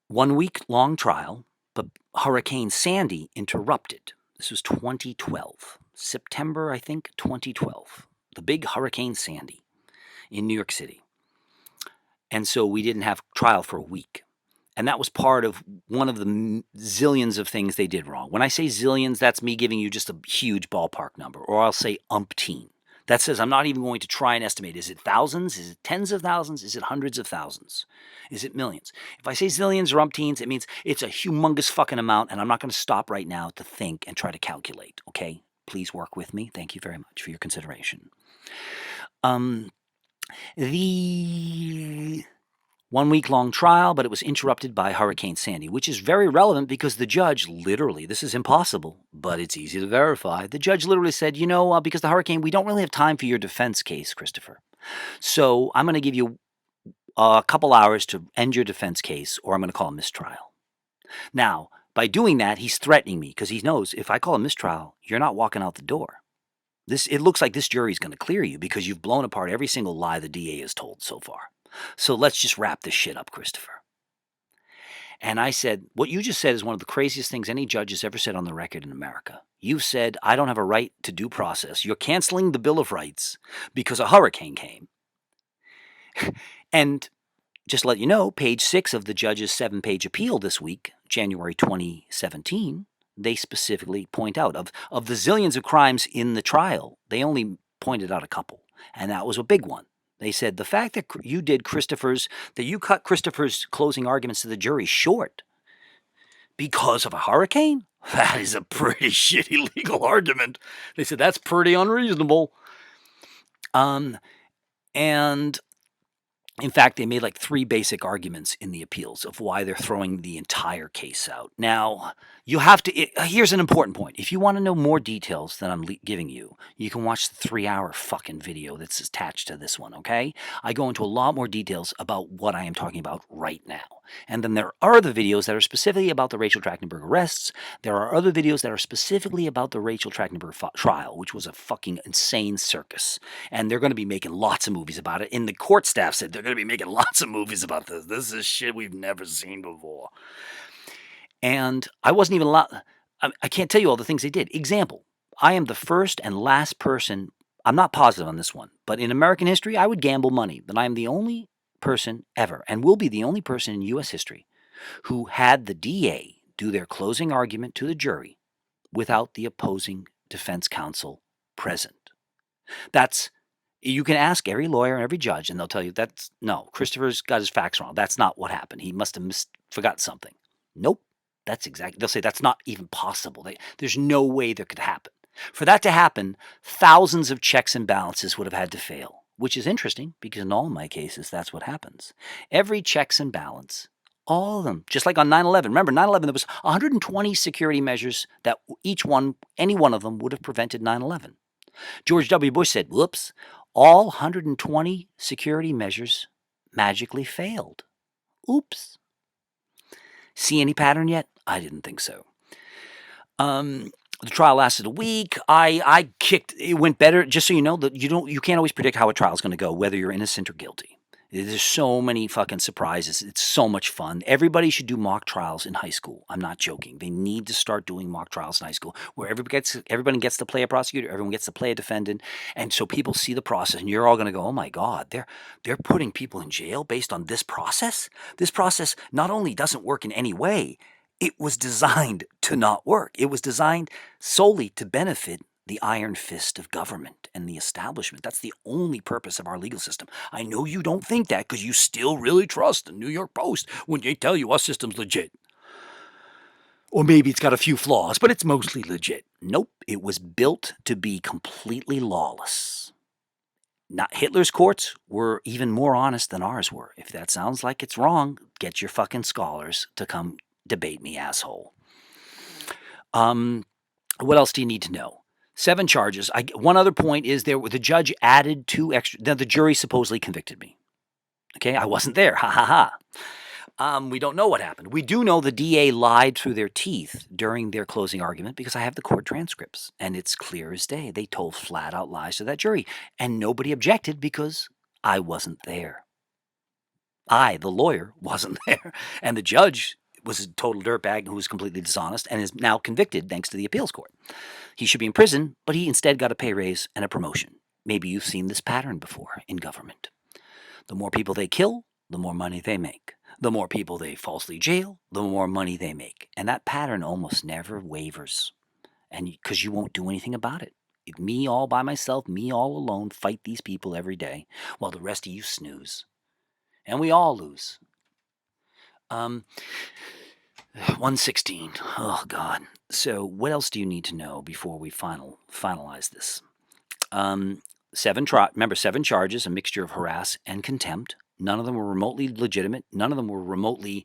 1 week long trial, but Hurricane Sandy interrupted. This was 2012. September, I think, 2012. The big Hurricane Sandy in New York City. And so we didn't have trial for a week. And that was part of one of the zillions of things they did wrong. When I say zillions, that's me giving you just a huge ballpark number. Or I'll say umpteen. That says I'm not even going to try and estimate. Is it thousands? Is it tens of thousands? Is it hundreds of thousands? Is it millions? If I say zillions or umpteens, it means it's a humongous fucking amount, and I'm not going to stop right now to think and try to calculate, okay? Please work with me. Thank you very much for your consideration. The 1 week long trial, but it was interrupted by Hurricane Sandy, which is very relevant because the judge literally, this is impossible, but it's easy to verify. The judge literally said, you know, because the hurricane, we don't really have time for your defense case, Christopher. So I'm going to give you a couple hours to end your defense case, or I'm going to call a mistrial. Now, by doing that, he's threatening me because he knows if I call a mistrial, you're not walking out the door. It looks like this jury is going to clear you because you've blown apart every single lie the DA has told so far. So let's just wrap this shit up, Christopher. And I said, what you just said is one of the craziest things any judge has ever said on the record in America. You said, I don't have a right to due process. You're canceling the Bill of Rights because a hurricane came. And just to let you know, page 6 of the judge's 7-page appeal this week, January 2017, they specifically point out of the zillions of crimes in the trial, they only pointed out a couple. And that was a big one. They said the fact that you cut Christopher's closing arguments to the jury short because of a hurricane, that is a pretty shitty legal argument. They said that's pretty unreasonable. And in fact, they made like 3 basic arguments in the appeals of why they're throwing the entire case out. Now, you have to, here's an important point. If you want to know more details than I'm giving you, you can watch the 3-hour fucking video that's attached to this one, okay? I go into a lot more details about what I am talking about right now. And then there are other videos that are specifically about the Rachel Trachtenberg arrests. There are other videos that are specifically about the Rachel Trachtenberg trial, which was a fucking insane circus. And they're going to be making lots of movies about it. And the court staff said they're going to be making lots of movies about this. This is shit we've never seen before. And I wasn't even allowed, I can't tell you all the things they did. Example, I am the first and last person, I'm not positive on this one, but in American history, I would gamble money that I am the only person ever, and will be the only person in U.S. history, who had the DA do their closing argument to the jury without the opposing defense counsel present. You can ask every lawyer and every judge, and they'll tell you no, Christopher's got his facts wrong. That's not what happened. He must have forgot something. Nope. They'll say that's not even possible. There's no way that could happen. For that to happen, thousands of checks and balances would have had to fail, which is interesting because in all my cases, that's what happens. Every checks and balance All of them. Just like on 9/11. Remember, 9/11, there was 120 security measures that any one of them would have prevented 9/11. George W. Bush said, whoops, all 120 security measures magically failed. Oops. See any pattern yet? I didn't think so. The trial lasted a week. I kicked. It went better. Just so you know, that you can't always predict how a trial is going to go, whether you're innocent or guilty. There's so many fucking surprises. It's so much fun. Everybody should do mock trials in high school. I'm not joking. They need to start doing mock trials in high school where everybody gets to play a prosecutor, everyone gets to play a defendant, and so people see the process, and you're all going to go, "Oh my God, they're putting people in jail based on this process? This process not only doesn't work in any way, it was designed to not work. It was designed solely to benefit the iron fist of government and the establishment. That's the only purpose of our legal system. I know you don't think that because you still really trust the New York Post when they tell you our system's legit. Or maybe it's got a few flaws, but it's mostly legit. Nope, it was built to be completely lawless. Hitler's courts were even more honest than ours were. If that sounds like it's wrong, get your fucking scholars to come debate me, asshole. What else do you need to know? 7 charges. One other point is the judge added 2 extra. Now, the jury supposedly convicted me. Okay, I wasn't there. Ha ha ha. We don't know what happened. We do know the DA lied through their teeth during their closing argument because I have the court transcripts, and it's clear as day. They told flat-out lies to that jury, and nobody objected because I wasn't there. I, the lawyer, wasn't there, and the judge was a total dirtbag who was completely dishonest and is now convicted thanks to the appeals court. He should be in prison, but he instead got a pay raise and a promotion. Maybe you've seen this pattern before in government. The more people they kill, the more money they make. The more people they falsely jail, the more money they make. And that pattern almost never wavers. And because you won't do anything about it. Me all by myself, me all alone, fight these people every day, while the rest of you snooze. And we all lose. 116. Oh, God. So what else do you need to know before we finalize this? 7 charges, a mixture of harass and contempt. None of them were remotely legitimate. None of them were remotely...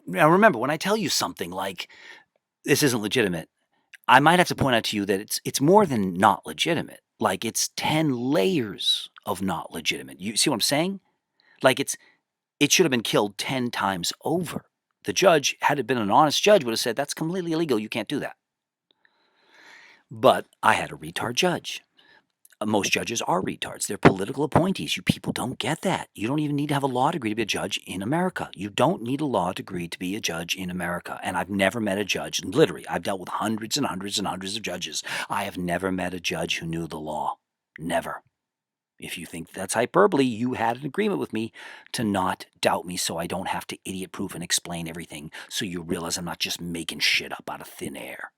Now, remember, when I tell you something like, this isn't legitimate, I might have to point out to you that it's more than not legitimate. Like, it's 10 layers of not legitimate. You see what I'm saying? Like, it should have been killed 10 times over. The judge, had it been an honest judge, would have said, that's completely illegal. You can't do that. But I had a retard judge. Most judges are retards. They're political appointees. You people don't get that. You don't even need to have a law degree to be a judge in America. You don't need a law degree to be a judge in America. And I've never met a judge, and literally, I've dealt with hundreds and hundreds and hundreds of judges. I have never met a judge who knew the law. Never. If you think that's hyperbole, you had an agreement with me to not doubt me so I don't have to idiot-proof and explain everything so you realize I'm not just making shit up out of thin air.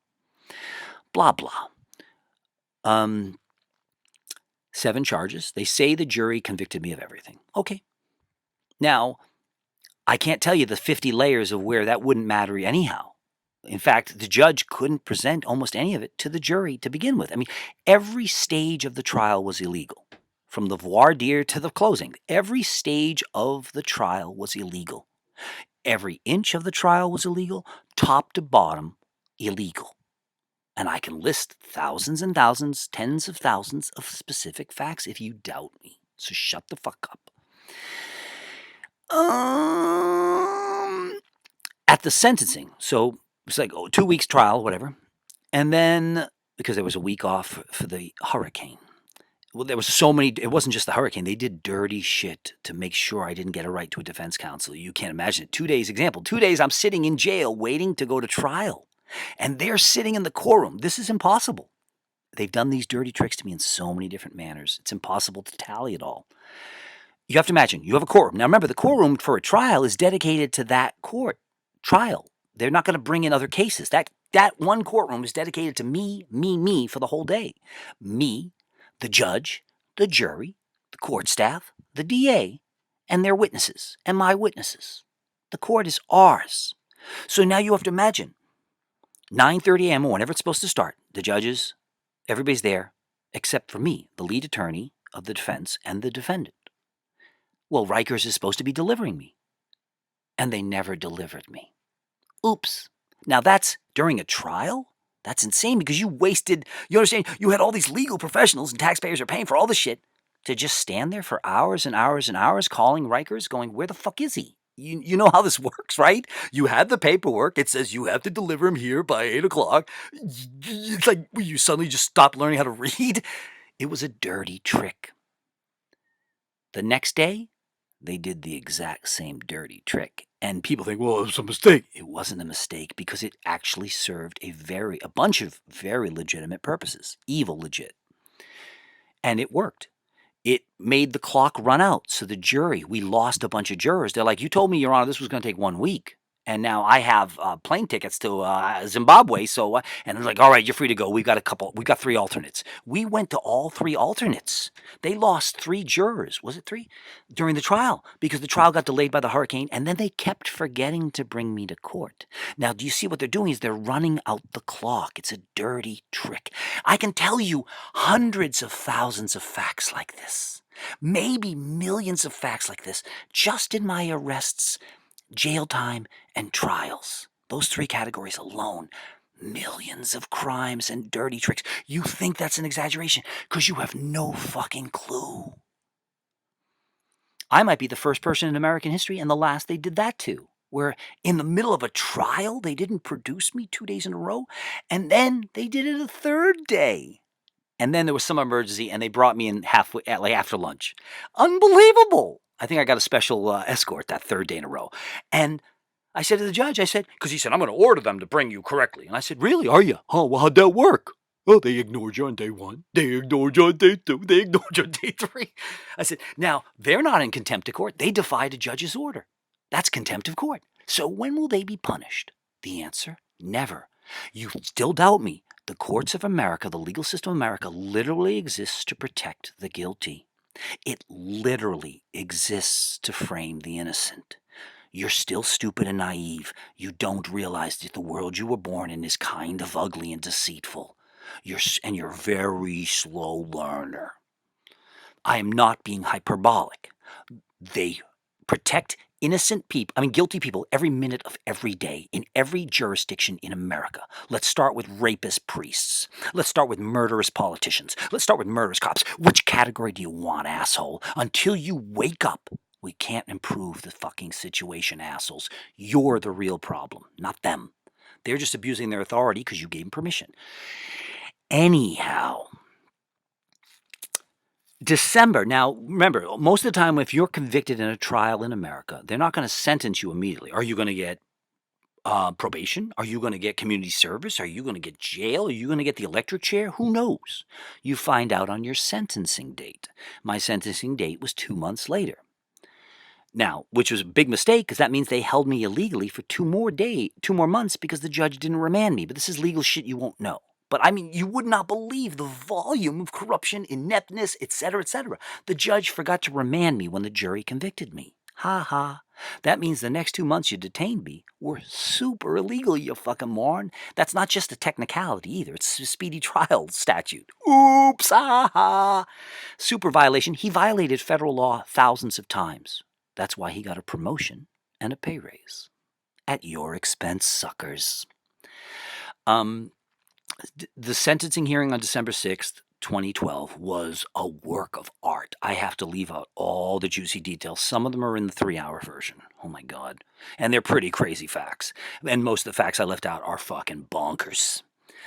Blah, blah. 7 charges. They say the jury convicted me of everything. Okay. Now, I can't tell you the 50 layers of where that wouldn't matter anyhow. In fact, the judge couldn't present almost any of it to the jury to begin with. I mean, every stage of the trial was illegal. From the voir dire to the closing, every stage of the trial was illegal. Every inch of the trial was illegal, top to bottom, illegal. And I can list thousands and thousands, tens of thousands of specific facts if you doubt me. So shut the fuck up. At the sentencing, so it's like 2 weeks trial, whatever. And then, because there was a week off for the hurricane. Well, there was so many, it wasn't just the hurricane. They did dirty shit to make sure I didn't get a right to a defense counsel. You can't imagine it. 2 days, example, 2 days I'm sitting in jail waiting to go to trial. And they're sitting in the courtroom. This is impossible. They've done these dirty tricks to me in so many different manners. It's impossible to tally it all. You have to imagine, you have a courtroom. Now remember, the courtroom for a trial is dedicated to that court trial. They're not going to bring in other cases. That one courtroom is dedicated to me for the whole day. Me, the judge, the jury, the court staff, the DA, and their witnesses, and my witnesses. The court is ours. So now you have to imagine, 9:30 a.m. or whenever it's supposed to start, the judges, everybody's there, except for me, the lead attorney of the defense and the defendant. Well, Rikers is supposed to be delivering me. and they never delivered me. Oops. Now that's during a trial? That's insane because you wasted, you understand, you had all these legal professionals and taxpayers are paying for all this shit to just stand there for hours and hours and hours calling Rikers going, where the fuck is he? You know how this works, right? You had the paperwork. It says you have to deliver him here by 8 o'clock. It's like you suddenly just stopped learning how to read. It was a dirty trick. The next day, they did the exact same dirty trick. And people think, well, it was a mistake. It wasn't a mistake because it actually served a bunch of very legitimate purposes. Evil legit. And it worked. It made the clock run out. So the jury, we lost a bunch of jurors. They're like, you told me, Your Honor, this was going to take 1 week. And now I have plane tickets to Zimbabwe. So, and they're like, all right, you're free to go. We've got 3 alternates. We went to all 3 alternates. They lost 3 jurors. Was it 3? During the trial, because the trial got delayed by the hurricane. And then they kept forgetting to bring me to court. Now, do you see what they're doing is they're running out the clock. It's a dirty trick. I can tell you hundreds of thousands of facts like this. Maybe millions of facts like this just in my arrests, jail time, and trials. Those 3 categories alone. Millions of crimes and dirty tricks. You think that's an exaggeration because you have no fucking clue. I might be the first person in American history and the last they did that to, where in the middle of a trial, they didn't produce me 2 days in a row, and then they did it a 3rd day. And then there was some emergency, and they brought me in halfway, like after lunch. Unbelievable! I think I got a special escort that 3rd day in a row. And I said to the judge, because he said, I'm going to order them to bring you correctly. And I said, really, are you? Oh, well, how'd that work? Oh, they ignored you on day 1. They ignored you on day 2. They ignored you on day 3. I said, now, they're not in contempt of court. They defied a judge's order. That's contempt of court. So when will they be punished? The answer, never. You still doubt me. The courts of America, the legal system of America, literally exists to protect the guilty. It literally exists to frame the innocent. You're still stupid and naive. You don't realize that the world you were born in is kind of ugly and deceitful. You're a very slow learner. I am not being hyperbolic. They protect innocent people, guilty people every minute of every day in every jurisdiction in America. Let's start with rapist priests. Let's start with murderous politicians. Let's start with murderous cops. Which category do you want, asshole? Until you wake up, we can't improve the fucking situation, assholes. You're the real problem, not them. They're just abusing their authority because you gave them permission. Anyhow, December. Now, remember, most of the time, if you're convicted in a trial in America, they're not going to sentence you immediately. Are you going to get probation? Are you going to get community service? Are you going to get jail? Are you going to get the electric chair? Who knows? You find out on your sentencing date. My sentencing date was 2 months later. Now, which was a big mistake because that means they held me illegally for 2 more months because the judge didn't remand me. But this is legal shit you won't know. But you would not believe the volume of corruption, ineptness, etc., etc. The judge forgot to remand me when the jury convicted me. Ha ha. That means the next 2 months you detained me were super illegal, you fucking moron. That's not just a technicality either. It's a speedy trial statute. Oops, ha ha. Super violation. He violated federal law thousands of times. That's why he got a promotion and a pay raise. At your expense, suckers. The sentencing hearing on December 6th, 2012 was a work of art. I have to leave out all the juicy details. Some of them are in the 3-hour version. Oh my God. And they're pretty crazy facts. And most of the facts I left out are fucking bonkers.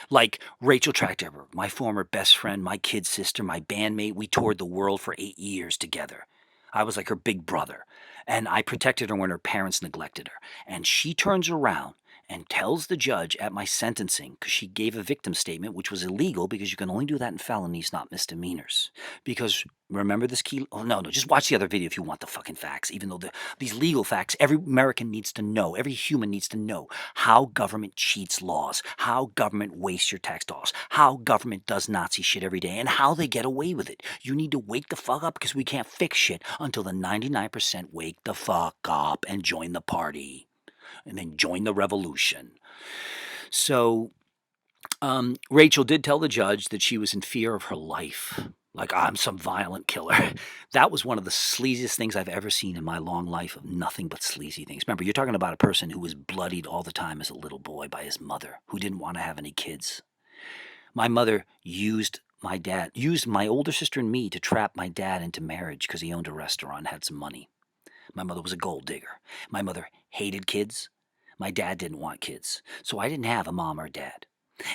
Like Rachel Trachtenburg, my former best friend, my kid sister, my bandmate. We toured the world for 8 years together. I was like her big brother. And I protected her when her parents neglected her. And she turns around and tells the judge at my sentencing, because she gave a victim statement, which was illegal because you can only do that in felonies, not misdemeanors. Because remember this key? Oh, no, just watch the other video if you want the fucking facts. Even though these legal facts, every American needs to know, every human needs to know how government cheats laws, how government wastes your tax dollars, how government does Nazi shit every day, and how they get away with it. You need to wake the fuck up because we can't fix shit until the 99% wake the fuck up and join the party. And then join the revolution. So Rachel did tell the judge that she was in fear of her life. like I'm some violent killer. That was one of the sleaziest things I've ever seen in my long life of nothing but sleazy things. Remember, you're talking about a person who was bloodied all the time as a little boy by his mother, who didn't want to have any kids. My mother used my older sister and me to trap my dad into marriage because he owned a restaurant and had some money. My mother was a gold digger. My mother hated kids. My dad didn't want kids. So I didn't have a mom or dad.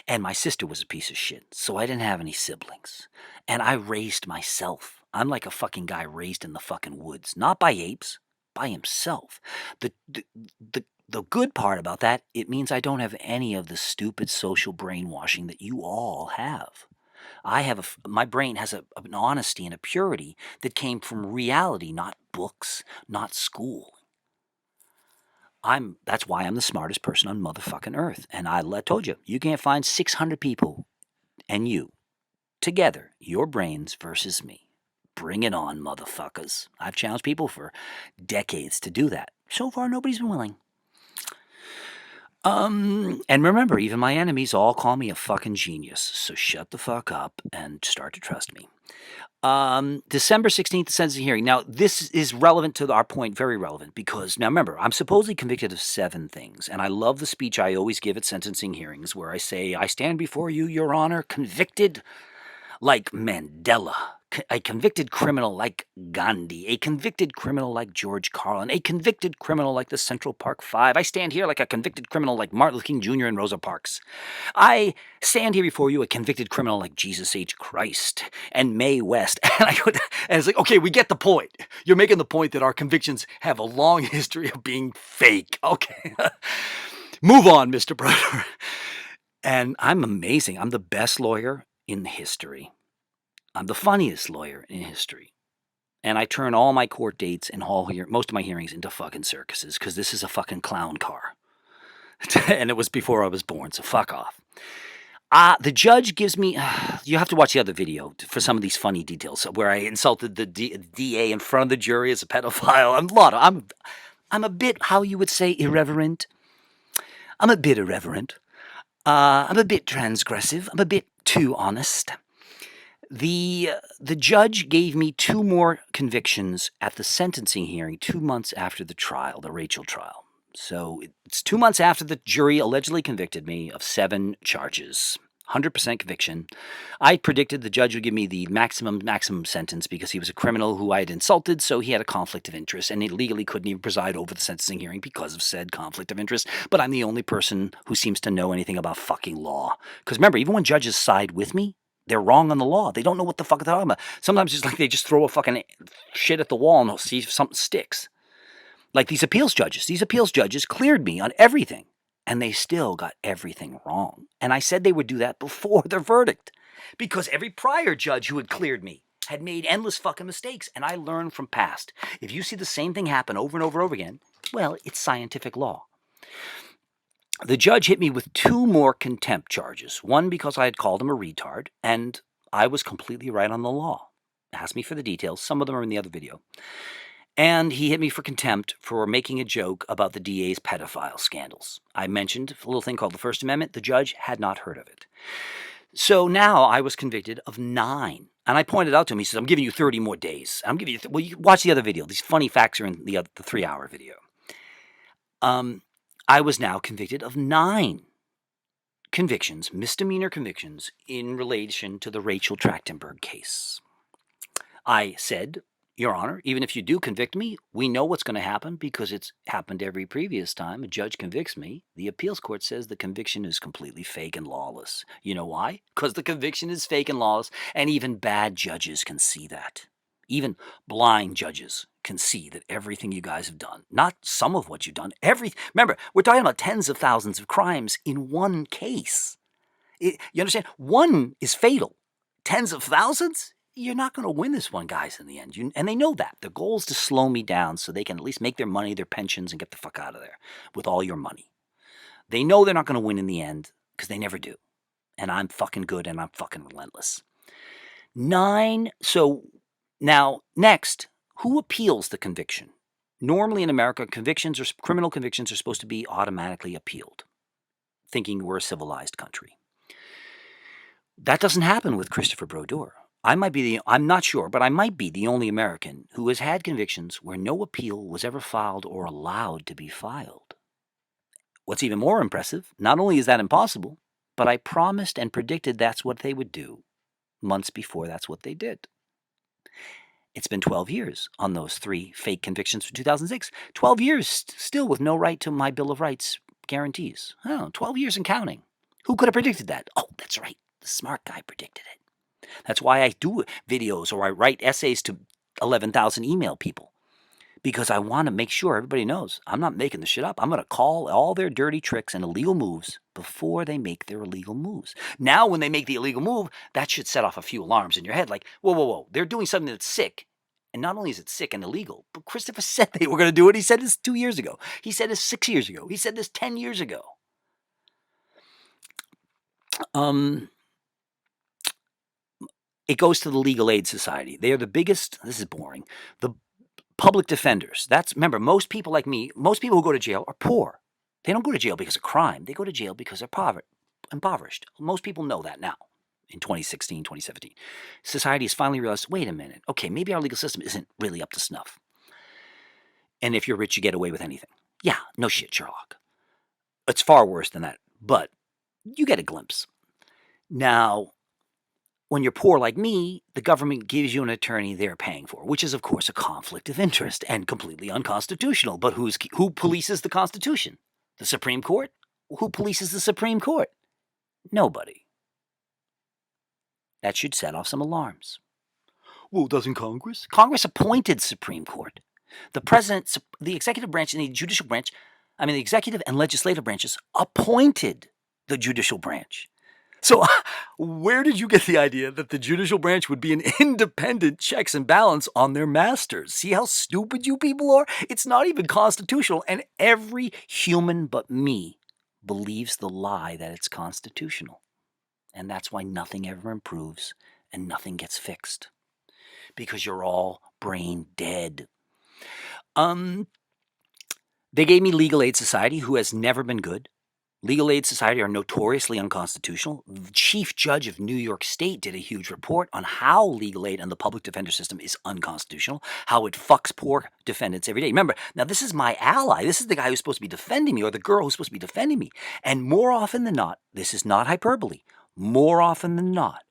And my sister was a piece of shit, so I didn't have any siblings. And I raised myself. I'm like a fucking guy raised in the fucking woods. Not by apes, by himself. The good part about that, it means I don't have any of the stupid social brainwashing that you all have. My brain has an honesty and a purity that came from reality, not books, not school. That's why I'm the smartest person on motherfucking earth. And I told you, you can't find 600 people and you together, your brains versus me. Bring it on, motherfuckers. I've challenged people for decades to do that. So far, nobody's been willing. And remember, even my enemies all call me a fucking genius. So shut the fuck up and start to trust me. December 16th, sentencing hearing. Now, this is relevant to our point, very relevant, because, now remember, I'm supposedly convicted of 7 things, and I love the speech I always give at sentencing hearings where I say, I stand before you, Your Honor, convicted like Mandela, a convicted criminal like Gandhi, a convicted criminal like George Carlin, a convicted criminal like the Central Park Five. I stand here like a convicted criminal like Martin Luther King Jr. and Rosa Parks. I stand here before you a convicted criminal like Jesus H. Christ and Mae West. And it's like, okay, we get the point. You're making the point that our convictions have a long history of being fake. Okay. Move on, Mr. Brother. And I'm amazing. I'm the best lawyer in history. I'm the funniest lawyer in history. And I turn all my court dates and most of my hearings into fucking circuses because this is a fucking clown car. And it was before I was born, so fuck off. The judge gives me... you have to watch the other video for some of these funny details where I insulted the DA in front of the jury as a pedophile. I'm a bit, how you would say, irreverent. I'm a bit irreverent. I'm a bit transgressive. I'm a bit too honest. The judge gave me 2 more convictions at the sentencing hearing 2 months after the trial, the Rachel trial. So it's 2 months after the jury allegedly convicted me of 7 charges. 100% conviction. I predicted the judge would give me the maximum sentence because he was a criminal who I had insulted, so he had a conflict of interest, and he legally couldn't even preside over the sentencing hearing because of said conflict of interest. But I'm the only person who seems to know anything about fucking law. Because remember, even when judges side with me, they're wrong on the law. They don't know what the fuck they're talking about. Sometimes it's like they just throw a fucking shit at the wall and see if something sticks. Like these appeals judges. These appeals judges cleared me on everything. And they still got everything wrong. And I said they would do that before their verdict. Because every prior judge who had cleared me had made endless fucking mistakes. And I learned from past. If you see the same thing happen over and over and over again, well, it's scientific law. The judge hit me with 2 more contempt charges. One because I had called him a retard, and I was completely right on the law. Ask me for the details. Some of them are in the other video. And he hit me for contempt for making a joke about the DA's pedophile scandals. I mentioned a little thing called the First Amendment. The judge had not heard of it. So now I was convicted of 9. And I pointed out to him, he says, I'm giving you 30 more days. I'm giving you, well, you watch the other video. These funny facts are in the 3-hour video. I was now convicted of 9 convictions, misdemeanor convictions, in relation to the Rachel Trachtenburg case. I said, Your Honor, even if you do convict me, we know what's going to happen because it's happened every previous time a judge convicts me. The appeals court says the conviction is completely fake and lawless. You know why? Because the conviction is fake and lawless, and even bad judges can see that. Even blind judges can see that everything you guys have done, not some of what you've done, remember, we're talking about tens of thousands of crimes in one case. You understand? One is fatal. Tens of thousands? You're not going to win this one, guys, in the end. And they know that. The goal is to slow me down so they can at least make their money, their pensions, and get the fuck out of there with all your money. They know they're not going to win in the end because they never do. And I'm fucking good and I'm fucking relentless. 9, so... Now, next, who appeals the conviction? Normally in America, criminal convictions are supposed to be automatically appealed, thinking we're a civilized country. That doesn't happen with Christopher Brodeur. I'm not sure, but I might be the only American who has had convictions where no appeal was ever filed or allowed to be filed. What's even more impressive, not only is that impossible, but I promised and predicted that's what they would do months before that's what they did. It's been 12 years on those 3 fake convictions from 2006. 12 years still with no right to my Bill of Rights guarantees. Oh, 12 years and counting. Who could have predicted that? Oh, that's right. The smart guy predicted it. That's why I do videos or I write essays to 11,000 email people, because I want to make sure everybody knows I'm not making the shit up. I'm going to call all their dirty tricks and illegal moves before they make their illegal moves. Now, when they make the illegal move, that should set off a few alarms in your head like, whoa, whoa, whoa, they're doing something that's sick. And not only is it sick and illegal, but Christopher said they were going to do it. He said this 2 years ago. He said this 6 years ago. He said this 10 years ago. It goes to the Legal Aid Society. They are the biggest, this is boring, the public defenders. Remember, most people like me, most people who go to jail are poor. They don't go to jail because of crime. They go to jail because they're impoverished. Most people know that now in 2016, 2017. Society has finally realized, wait a minute, okay, maybe our legal system isn't really up to snuff. And if you're rich, you get away with anything. Yeah, no shit, Sherlock. It's far worse than that, but you get a glimpse. Now, when you're poor like me, the government gives you an attorney they're paying for, which is, of course, a conflict of interest and completely unconstitutional. But who polices the Constitution? The Supreme Court? Who polices the Supreme Court? Nobody. That should set off some alarms. Well, doesn't Congress? Congress appointed Supreme Court. The president, the executive branch and the judicial branch, the executive and legislative branches appointed the judicial branch. So where did you get the idea that the judicial branch would be an independent checks and balance on their masters? See how stupid you people are? It's not even constitutional, and every human but me believes the lie that it's constitutional. And that's why nothing ever improves and nothing gets fixed. Because you're all brain dead. They gave me Legal Aid Society, who has never been good. Legal Aid Society are notoriously unconstitutional. The Chief Judge of New York State did a huge report on how legal aid and the public defender system is unconstitutional, how it fucks poor defendants every day. Remember, now this is my ally. This is the guy who's supposed to be defending me, or the girl who's supposed to be defending me. And more often than not, this is not hyperbole, more often than not,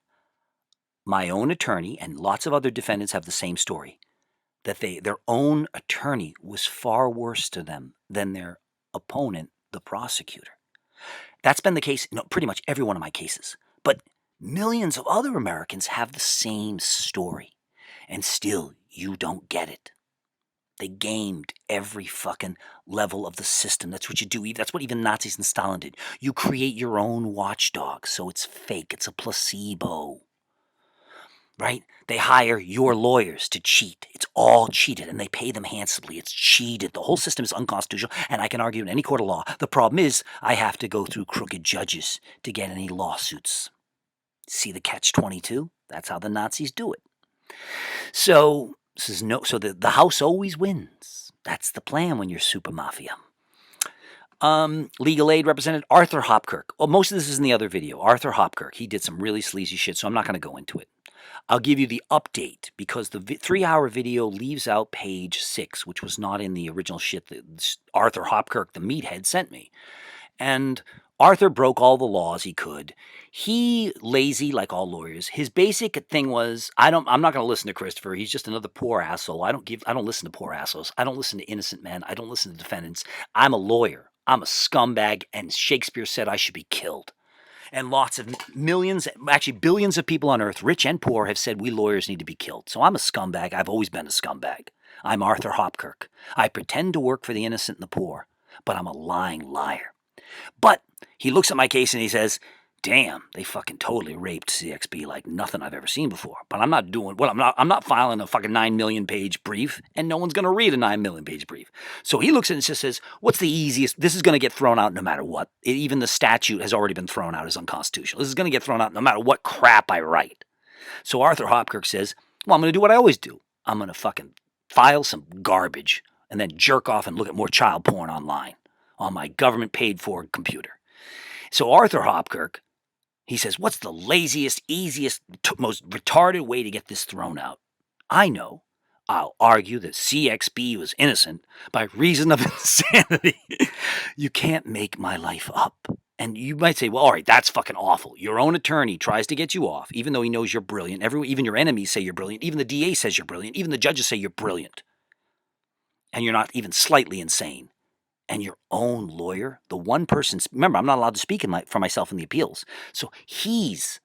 my own attorney and lots of other defendants have the same story, that their own attorney was far worse to them than their opponent, the prosecutor. That's been the case in pretty much every one of my cases. But millions of other Americans have the same story. And still, you don't get it. They gamed every fucking level of the system. That's what you do. That's what even Nazis and Stalin did. You create your own watchdog, so it's fake. It's a placebo. Right? They hire your lawyers to cheat. It's all cheated, and they pay them handsomely. It's cheated. The whole system is unconstitutional, and I can argue in any court of law. The problem is I have to go through crooked judges to get any lawsuits. See the catch-22? That's how the Nazis do it. So the house always wins. That's the plan when you're super mafia. Legal Aid represented Arthur Hopkirk. Well, most of this is in the other video. Arthur Hopkirk. He did some really sleazy shit, so I'm not going to go into it. I'll give you the update because the 3-hour video leaves out page 6, which was not in the original shit that Arthur Hopkirk, the meathead, sent me. And Arthur broke all the laws he could. He lazy like all lawyers. His basic thing was, I'm not going to listen to Christopher. He's just another poor asshole. I don't listen to poor assholes. I don't listen to innocent men. I don't listen to defendants. I'm a lawyer. I'm a scumbag, and Shakespeare said I should be killed. And lots of millions, actually billions of people on earth, rich and poor, have said we lawyers need to be killed. So I'm a scumbag. I've always been a scumbag. I'm Arthur Hopkirk. I pretend to work for the innocent and the poor, but I'm a lying liar. But he looks at my case and he says, damn, they fucking totally raped CXB like nothing I've ever seen before. But I'm not filing a fucking 9 million page brief, and no one's going to read a 9 million page brief. So he looks at it and just says, what's the easiest? This is going to get thrown out no matter what. Even the statute has already been thrown out as unconstitutional. This is going to get thrown out no matter what crap I write. So Arthur Hopkirk says, well, I'm going to do what I always do. I'm going to fucking file some garbage and then jerk off and look at more child porn online on my government paid for computer. So Arthur Hopkirk He says, what's the laziest, easiest, most retarded way to get this thrown out? I know. I'll argue that CXB was innocent by reason of insanity. You can't make my life up. And you might say, well, all right, that's fucking awful. Your own attorney tries to get you off, even though he knows you're brilliant. Even your enemies say you're brilliant. Even the DA says you're brilliant. Even the judges say you're brilliant. And you're not even slightly insane. And your own lawyer, the one person, remember, I'm not allowed to speak for myself in the appeals. So he's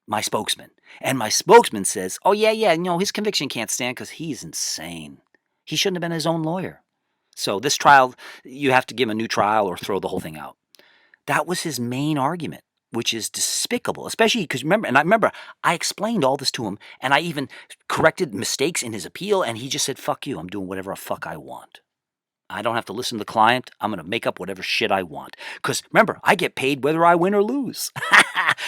my spokesman. And my spokesman says, oh, yeah, no, his conviction can't stand because he's insane. He shouldn't have been his own lawyer. So this trial, you have to give him a new trial or throw the whole thing out. That was his main argument, which is despicable, especially because remember, I explained all this to him, and I even corrected mistakes in his appeal, and he just said, fuck you, I'm doing whatever the fuck I want. I don't have to listen to the client. I'm going to make up whatever shit I want. Because remember, I get paid whether I win or lose.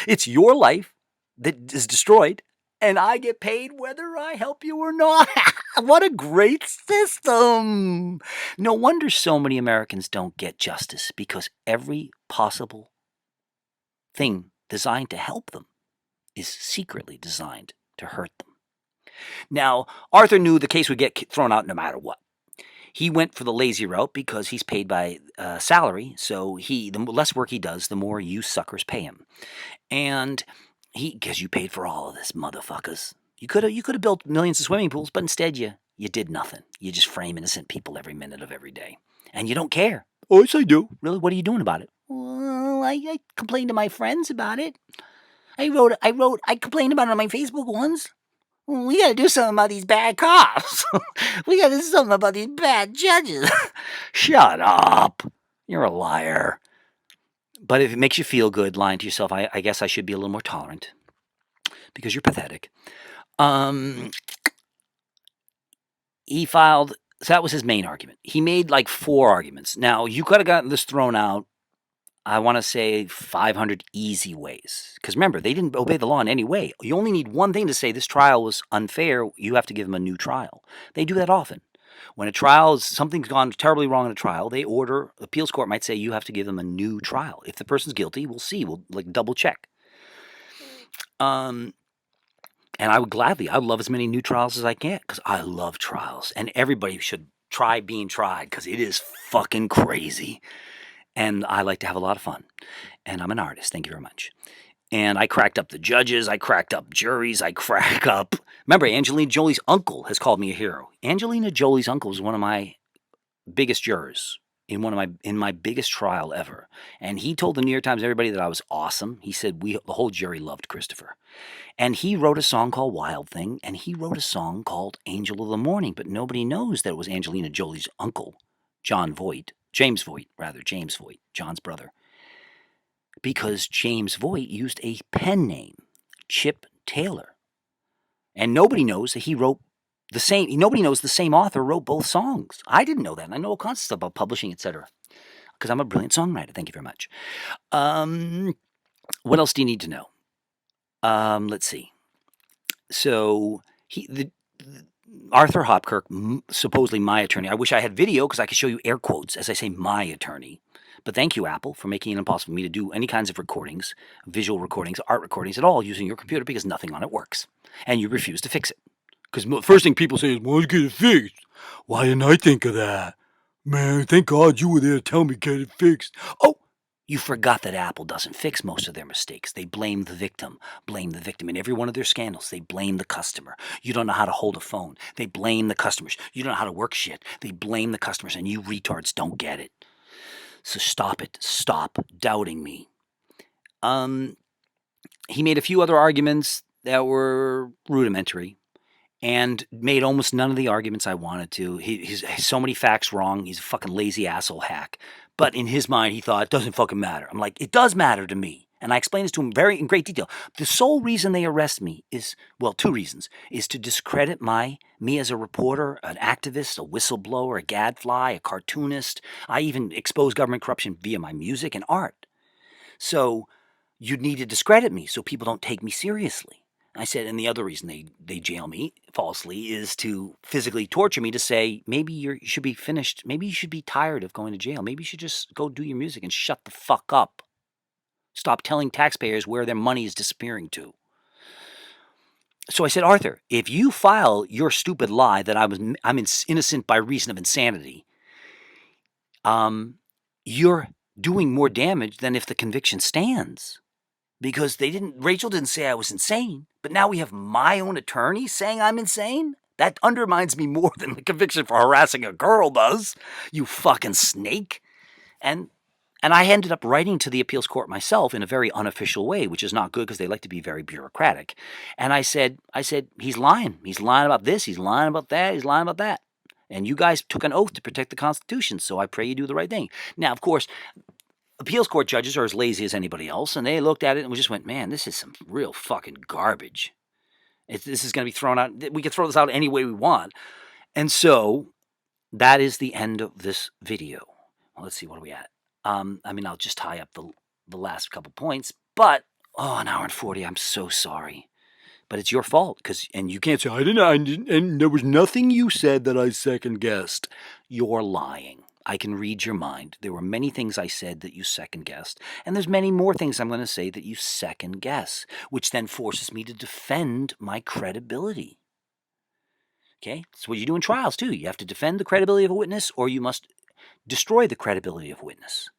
It's your life that is destroyed, and I get paid whether I help you or not. What a great system. No wonder so many Americans don't get justice, because every possible thing designed to help them is secretly designed to hurt them. Now, Arthur knew the case would get thrown out no matter what. He went for the lazy route because he's paid by salary, so the less work he does, the more you suckers pay him. And because you paid for all of this, motherfuckers. You could have built millions of swimming pools, but instead you did nothing. You just frame innocent people every minute of every day. And you don't care. Oh, yes, I do. Really? What are you doing about it? Well, I complained to my friends about it. I complained about it on my Facebook once. We gotta do something about these bad cops. We gotta do something about these bad judges. Shut up. You're a liar. But if it makes you feel good lying to yourself, I guess I should be a little more tolerant. Because you're pathetic. He filed, so that was his main argument. He made like 4 arguments. Now, you could have gotten this thrown out, I want to say 500 easy ways. Because remember, they didn't obey the law in any way. You only need one thing to say this trial was unfair. You have to give them a new trial. They do that often. When a trial something's gone terribly wrong in a trial, the appeals court might say you have to give them a new trial. If the person's guilty, we'll see. We'll double check. And I would love as many new trials as I can, because I love trials. And everybody should try being tried, because it is fucking crazy. And I like to have a lot of fun. And I'm an artist. Thank you very much. And I cracked up the judges. I cracked up juries. I crack up. Remember, Angelina Jolie's uncle has called me a hero. Angelina Jolie's uncle was one of my biggest jurors in my biggest trial ever. And he told the New York Times, everybody, that I was awesome. He said the whole jury loved Christopher. And he wrote a song called Wild Thing. And he wrote a song called Angel of the Morning. But nobody knows that it was Angelina Jolie's uncle, James Voight, John's brother. Because James Voight used a pen name, Chip Taylor. And nobody knows that he wrote the same. Nobody knows the same author wrote both songs. I didn't know that. And I know all kinds of stuff about publishing, etc. Because I'm a brilliant songwriter. Thank you very much. What else do you need to know? Let's see. So Arthur Hopkirk, supposedly my attorney. I wish I had video because I could show you air quotes as I say my attorney. But thank you, Apple, for making it impossible for me to do any kinds of recordings, visual recordings, art recordings at all using your computer, because nothing on it works. And you refuse to fix it. Because the first thing people say is, well, get it fixed. Why didn't I think of that? Man, thank God you were there to tell me get it fixed. Oh, you forgot that Apple doesn't fix most of their mistakes. They blame the victim. In every one of their scandals, they blame the customer. You don't know how to hold a phone. They blame the customers. You don't know how to work shit. They blame the customers, and you retards don't get it. So stop it. Stop doubting me. He made a few other arguments that were rudimentary and made almost none of the arguments I wanted to. He's so many facts wrong. He's a fucking lazy asshole hack. But in his mind, he thought, it doesn't fucking matter. I'm like, it does matter to me. And I explained this to him in great detail. The sole reason they arrest me is, well, 2 reasons, is to discredit me as a reporter, an activist, a whistleblower, a gadfly, a cartoonist. I even expose government corruption via my music and art. So you need to discredit me so people don't take me seriously. I said, and the other reason they jail me falsely is to physically torture me, to say, maybe you should be finished. Maybe you should be tired of going to jail. Maybe you should just go do your music and shut the fuck up. Stop telling taxpayers where their money is disappearing to. So I said, Arthur, if you file your stupid lie that I'm innocent by reason of insanity, you're doing more damage than if the conviction stands. Because Rachel didn't say I was insane, but now we have my own attorney saying I'm insane? That undermines me more than the conviction for harassing a girl does, you fucking snake. And I ended up writing to the appeals court myself in a very unofficial way, which is not good because they like to be very bureaucratic. And I said, he's lying. He's lying about this. He's lying about that. He's lying about that. And you guys took an oath to protect the Constitution, so I pray you do the right thing. Now, of course, appeals court judges are as lazy as anybody else, and they looked at it and we just went, man, this is some real fucking garbage. This is going to be thrown out. We can throw this out any way we want. And so that is the end of this video. Well, let's see, what are we at? I mean, I'll just tie up the last couple points, but, an hour and 40, I'm so sorry. But it's your fault, and you can't say, I didn't, and there was nothing you said that I second-guessed. You're lying. I can read your mind. There were many things I said that you second-guessed, and there's many more things I'm going to say that you second-guess, which then forces me to defend my credibility. Okay? That's what you do in trials, too. You have to defend the credibility of a witness, or you must destroy the credibility of a witness.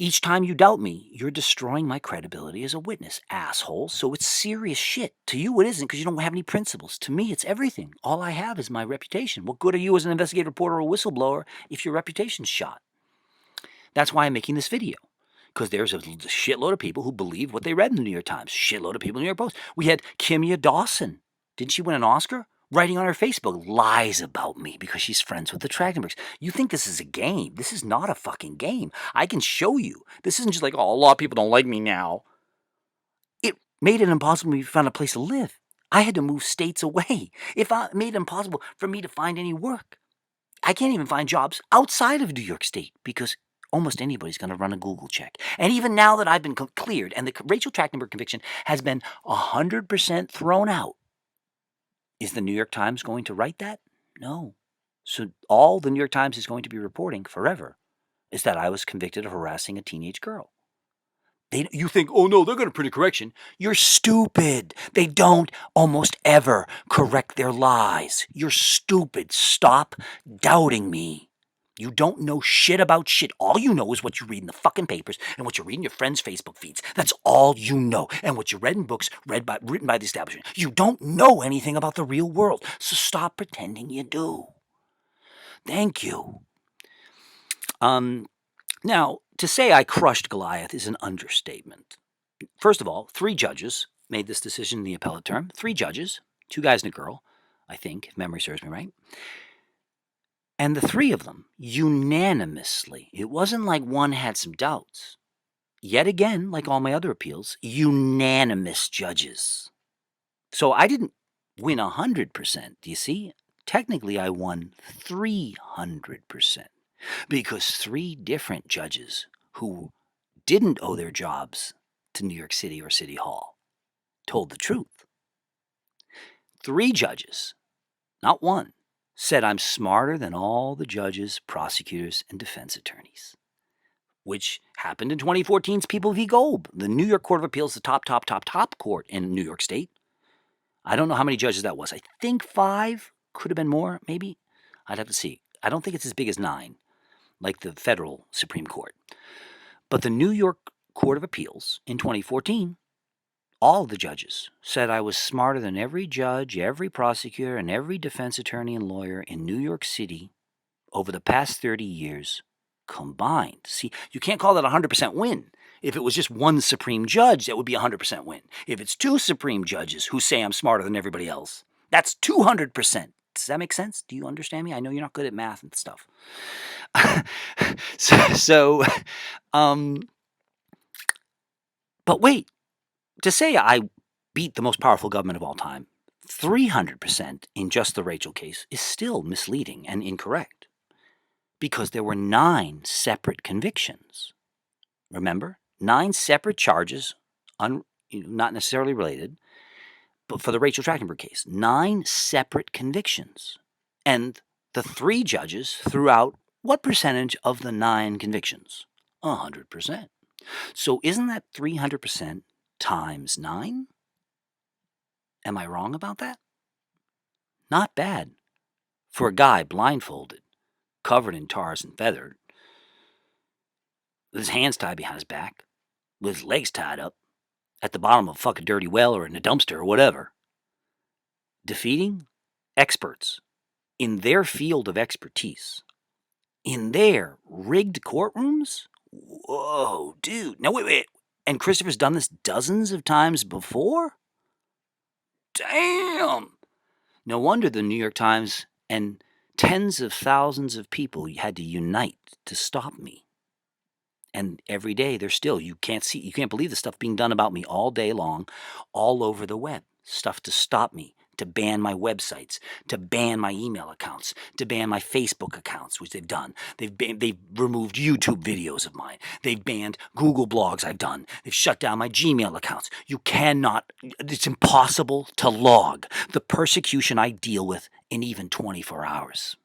Each time you doubt me, you're destroying my credibility as a witness, asshole. So it's serious shit. To you, it isn't because you don't have any principles. To me, it's everything. All I have is my reputation. What good are you as an investigative reporter or whistleblower if your reputation's shot? That's why I'm making this video. Because there's a shitload of people who believe what they read in the New York Times. Shitload of people in the New York Post. We had Kimya Dawson. Didn't she win an Oscar? Writing on her Facebook lies about me because she's friends with the Trachtenburgs. You think this is a game. This is not a fucking game. I can show you. This isn't just like, oh, a lot of people don't like me now. It made it impossible for me to find a place to live. I had to move states away. It made it impossible for me to find any work. I can't even find jobs outside of New York State because almost anybody's going to run a Google check. And even now that I've been cleared and the Rachel Trachtenberg conviction has been 100% thrown out, is the New York Times going to write that? No. So all the New York Times is going to be reporting forever is that I was convicted of harassing a teenage girl. You think, oh no, they're going to print a correction. You're stupid. They don't almost ever correct their lies. You're stupid. Stop doubting me. You don't know shit about shit. All you know is what you read in the fucking papers and what you read in your friends' Facebook feeds. That's all you know. And what you read in books written by the establishment. You don't know anything about the real world. So stop pretending you do. Thank you. Now, to say I crushed Goliath is an understatement. First of all, 3 judges made this decision in the appellate term. 3 judges, 2 guys and a girl, I think, if memory serves me right. And the 3 of them, unanimously, it wasn't like one had some doubts. Yet again, like all my other appeals, unanimous judges. So I didn't win 100%, do you see? Technically, I won 300%. Because 3 different judges who didn't owe their jobs to New York City or City Hall told the truth. 3 judges, not one, said I'm smarter than all the judges, prosecutors, and defense attorneys, which happened in 2014's People v. Gold. The New York Court of Appeals, the top court in New York State. I don't know how many judges that was. I think 5, could have been more, maybe. I'd have to see. I don't think it's as big as 9, like the federal Supreme Court. But the New York Court of Appeals in 2014, all the judges said I was smarter than every judge, every prosecutor, and every defense attorney and lawyer in New York City over the past 30 years combined. See, you can't call that a 100% win. If it was just one Supreme Judge, that would be a 100% win. If it's 2 Supreme Judges who say I'm smarter than everybody else, that's 200%. Does that make sense? Do you understand me? I know you're not good at math and stuff. But wait, to say I beat the most powerful government of all time, 300% in just the Rachel case is still misleading and incorrect because there were 9 separate convictions. Remember? 9 separate charges, not necessarily related, but for the Rachel Trachtenberg case, 9 separate convictions. And the 3 judges threw out what percentage of the 9 convictions? 100%. So isn't that 300% times 9? Am I wrong about that? Not bad. For a guy blindfolded, covered in tars and feathered, with his hands tied behind his back, with his legs tied up, at the bottom of a fucking dirty well or in a dumpster or whatever, defeating experts in their field of expertise, in their rigged courtrooms? Whoa, dude. Now, wait. And Christopher's done this dozens of times before? Damn. No wonder the New York Times and tens of thousands of people had to unite to stop me. And every day they're still, you can't believe the stuff being done about me all day long, all over the web. Stuff to stop me, to ban my websites, to ban my email accounts, to ban my Facebook accounts, which they've done. They've removed YouTube videos of mine. They've banned Google blogs I've done. They've shut down my Gmail accounts. It's impossible to log the persecution I deal with in even 24 hours.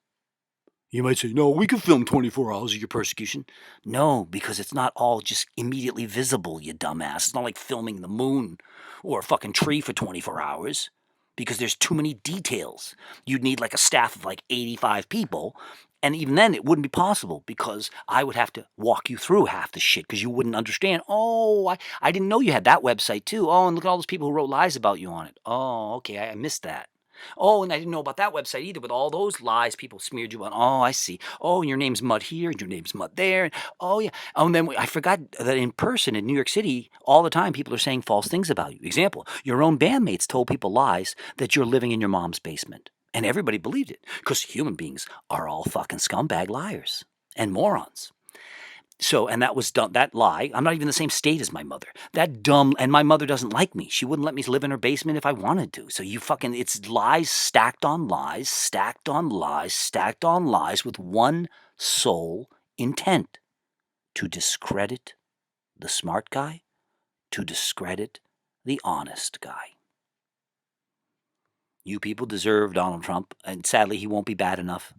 You might say, no, we can film 24 hours of your persecution. No, because it's not all just immediately visible, you dumbass. It's not like filming the moon or a fucking tree for 24 hours because there's too many details. You'd need like a staff of like 85 people, and even then it wouldn't be possible because I would have to walk you through half the shit because you wouldn't understand. Oh, I didn't know you had that website too. Oh, and look at all those people who wrote lies about you on it. Oh, okay, I missed that. Oh, and I didn't know about that website either with all those lies people smeared you on. Oh, I see. Oh, your name's Mud here, your name's Mud there. Oh, yeah. Oh, and then I forgot that in person in New York City, all the time people are saying false things about you. Example, your own bandmates told people lies that you're living in your mom's basement. And everybody believed it because human beings are all fucking scumbag liars and morons. So, and that was done, that lie. I'm not even in the same state as my mother. And my mother doesn't like me. She wouldn't let me live in her basement if I wanted to. So it's lies stacked on lies, stacked on lies, stacked on lies with one sole intent: to discredit the smart guy, to discredit the honest guy. You people deserve Donald Trump, and sadly, he won't be bad enough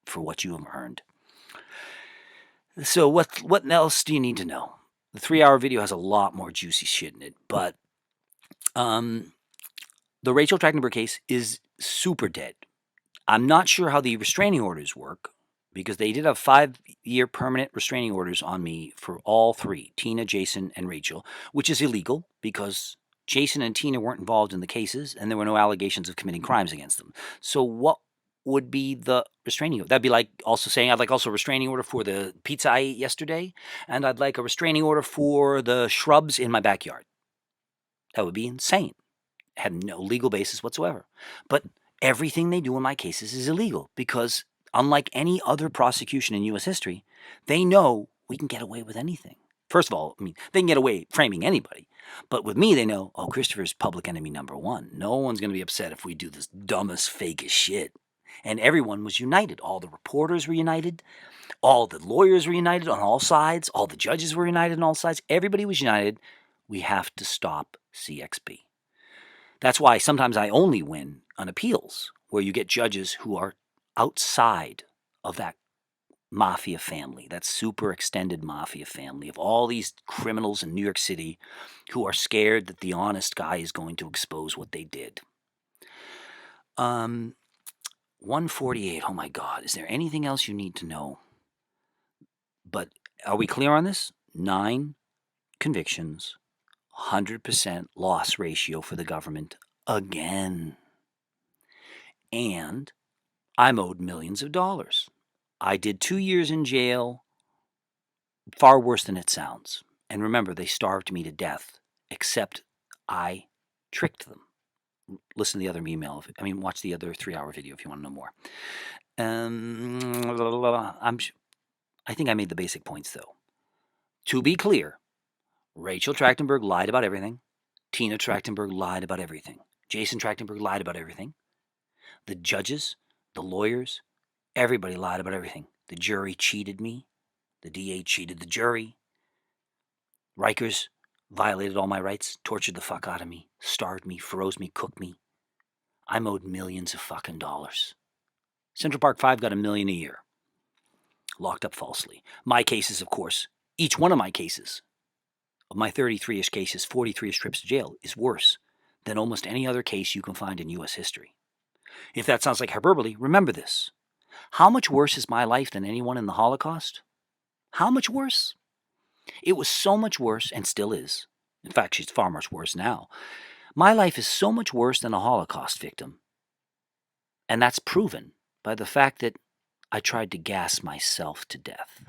for what you have earned. So what else do you need to know? The 3-hour video has a lot more juicy shit in it, but the Rachel Trachtenberg case is super dead. I'm not sure how the restraining orders work because they did have 5-year permanent restraining orders on me for all three, Tina, Jason, and Rachel, which is illegal because Jason and Tina weren't involved in the cases and there were no allegations of committing crimes against them. So what would be the restraining order? That'd be like also saying I'd like also a restraining order for the pizza I ate yesterday, and I'd like a restraining order for the shrubs in my backyard. That would be insane. Had no legal basis whatsoever. But everything they do in my cases is illegal because unlike any other prosecution in U.S. history, they know we can get away with anything. First of all, I mean, they can get away framing anybody. But with me, they know, oh, Christopher's public enemy number one. No one's going to be upset if we do this dumbest, fakest shit. And everyone was united. All the reporters were united. All the lawyers were united on all sides. All the judges were united on all sides. Everybody was united. We have to stop CXB. That's why sometimes I only win on appeals, where you get judges who are outside of that mafia family, that super extended mafia family of all these criminals in New York City who are scared that the honest guy is going to expose what they did. 148. Oh my God. Is there anything else you need to know? But are we clear on this? 9 convictions, 100% loss ratio for the government again. And I'm owed millions of dollars. I did 2 years in jail, far worse than it sounds. And remember, they starved me to death, except I tricked them. Listen to the other email. Watch the other 3-hour video if you want to know more. I think I made the basic points, though. To be clear, Rachel Trachtenberg lied about everything. Tina Trachtenberg lied about everything. Jason Trachtenberg lied about everything. The judges, the lawyers, everybody lied about everything. The jury cheated me. The DA cheated the jury. Rikers violated all my rights, tortured the fuck out of me, starved me, froze me, cooked me. I'm owed millions of fucking dollars. Central Park 5 got $1 million a year. Locked up falsely. My cases, of course, each one of my cases of my 33-ish cases, 43-ish trips to jail is worse than almost any other case you can find in U.S. history. If that sounds like hyperbole, remember this. How much worse is my life than anyone in the Holocaust? How much worse? It was so much worse, and still is. In fact, she's far much worse now. My life is so much worse than a Holocaust victim. And that's proven by the fact that I tried to gas myself to death.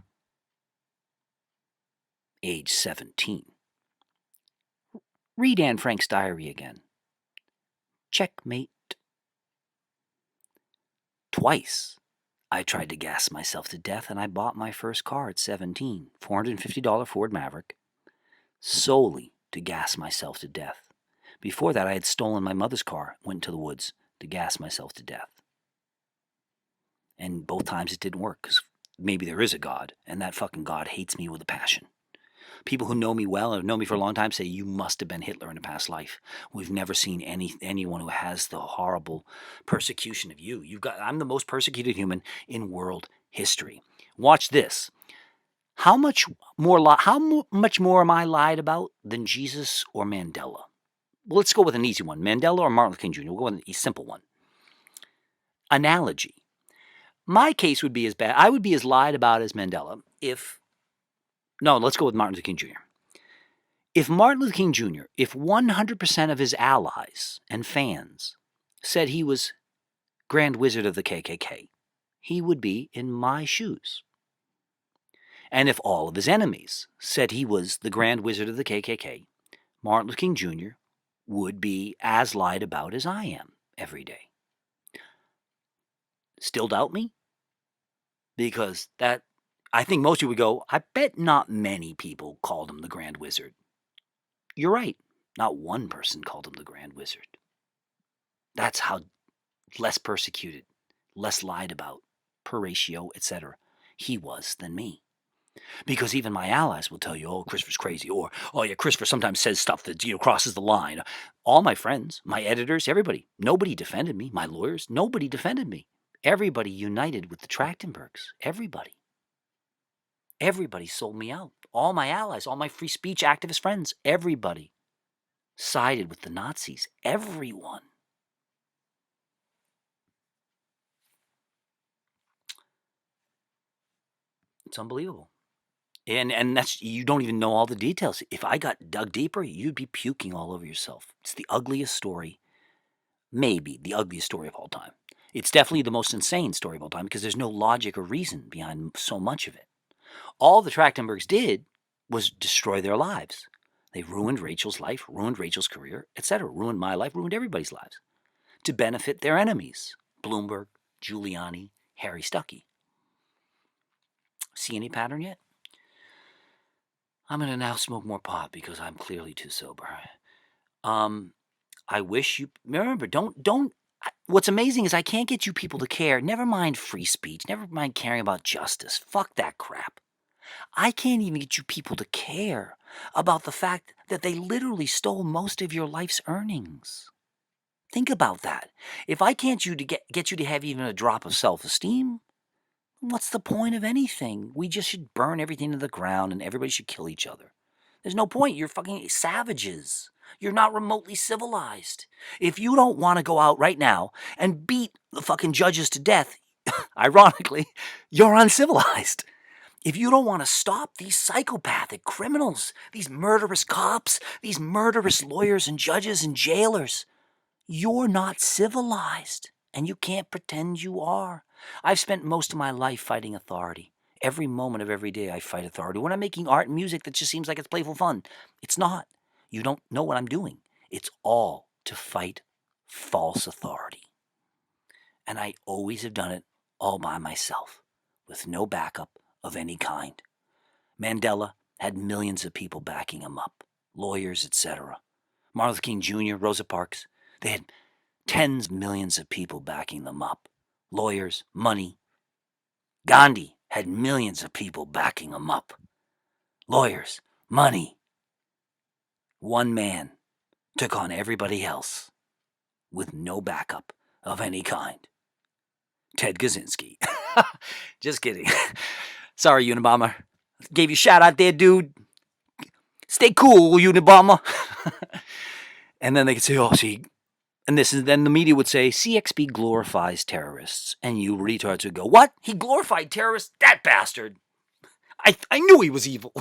Age 17. Read Anne Frank's diary again. Checkmate. Twice I tried to gas myself to death, and I bought my first car at 17, $450 Ford Maverick, solely to gas myself to death. Before that, I had stolen my mother's car, went to the woods to gas myself to death. And both times it didn't work, because maybe there is a God, and that fucking God hates me with a passion. People who know me well or know me for a long time say, you must have been Hitler in a past life. We've never seen anyone who has the horrible persecution of you. I'm the most persecuted human in world history. Watch this. How much more am I lied about than Jesus or Mandela? Well, let's go with an easy one. Mandela or Martin Luther King Jr.? We'll go with a simple one. Analogy. My case would be as bad. I would be as lied about as Mandela if... No, let's go with Martin Luther King Jr. If Martin Luther King Jr., if 100% of his allies and fans said he was Grand Wizard of the KKK, he would be in my shoes. And if all of his enemies said he was the Grand Wizard of the KKK, Martin Luther King Jr. would be as lied about as I am every day. Still doubt me? Because I think most people would go, I bet not many people called him the Grand Wizard. You're right. Not one person called him the Grand Wizard. That's how less persecuted, less lied about, per ratio, etc. he was than me. Because even my allies will tell you, oh, Christopher's crazy, or, oh yeah, Christopher sometimes says stuff that, crosses the line. All my friends, my editors, everybody, nobody defended me. My lawyers, nobody defended me. Everybody united with the Trachtenburgs. Everybody. Everybody sold me out. All my allies, all my free speech activist friends, everybody sided with the Nazis. Everyone. It's unbelievable. And that's, you don't even know all the details. If I got dug deeper, you'd be puking all over yourself. It's the ugliest story, maybe the ugliest story of all time. It's definitely the most insane story of all time because there's no logic or reason behind so much of it. All the Trachtenburgs did was destroy their lives. They ruined Rachel's life, ruined Rachel's career, etc. Ruined my life, ruined everybody's lives to benefit their enemies. Bloomberg, Giuliani, Harry Stuckey. See any pattern yet? I'm going to now smoke more pot because I'm clearly too sober. I wish you... Remember, don't... What's amazing is I can't get you people to care. Never mind free speech. Never mind caring about justice. Fuck that crap. I can't even get you people to care about the fact that they literally stole most of your life's earnings. Think about that. If I can't get you to have even a drop of self-esteem, what's the point of anything? We just should burn everything to the ground and everybody should kill each other. There's no point. You're fucking savages. You're not remotely civilized. If you don't want to go out right now and beat the fucking judges to death, ironically, you're uncivilized. If you don't want to stop these psychopathic criminals, these murderous cops, these murderous lawyers and judges and jailers, you're not civilized, and you can't pretend you are. I've spent most of my life fighting authority. Every moment of every day I fight authority. When I'm making art and music that just seems like it's playful fun, it's not. You don't know what I'm doing. It's all to fight false authority. And I always have done it all by myself, with no backup of any kind. Mandela had millions of people backing him up, lawyers, etc. Martin Luther King Jr., Rosa Parks, they had tens of millions of people backing them up, lawyers, money. Gandhi had millions of people backing him up, lawyers, money. One man took on everybody else with no backup of any kind. Ted Kaczynski. Just kidding. Sorry, Unabomber. Gave you a shout out there, dude. Stay cool, Unabomber. And then they could say, oh, see, and then the media would say, CXB glorifies terrorists. And you retards would go, what? He glorified terrorists? That bastard. I knew he was evil.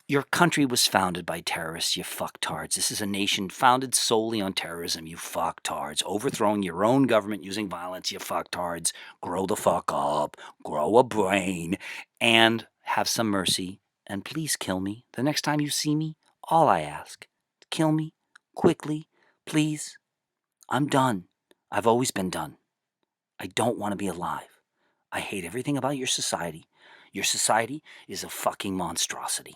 Your country was founded by terrorists, you fucktards. This is a nation founded solely on terrorism, you fucktards. Overthrowing your own government using violence, you fucktards. Grow the fuck up, grow a brain, and have some mercy. And please kill me. The next time you see me, all I ask, kill me, quickly, please. I'm done. I've always been done. I don't want to be alive. I hate everything about your society. Your society is a fucking monstrosity.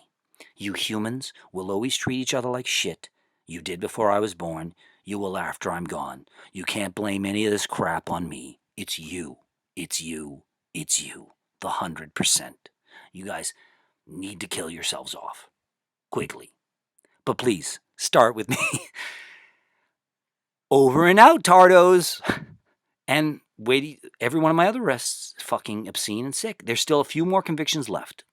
You humans will always treat each other like shit. You did before I was born. You will after I'm gone. You can't blame any of this crap on me. It's you. It's you. It's you. The 100%. You guys need to kill yourselves off. Quickly. But please, start with me. Over and out, tardos. And wait, every one of my other arrests is fucking obscene and sick. There's still a few more convictions left.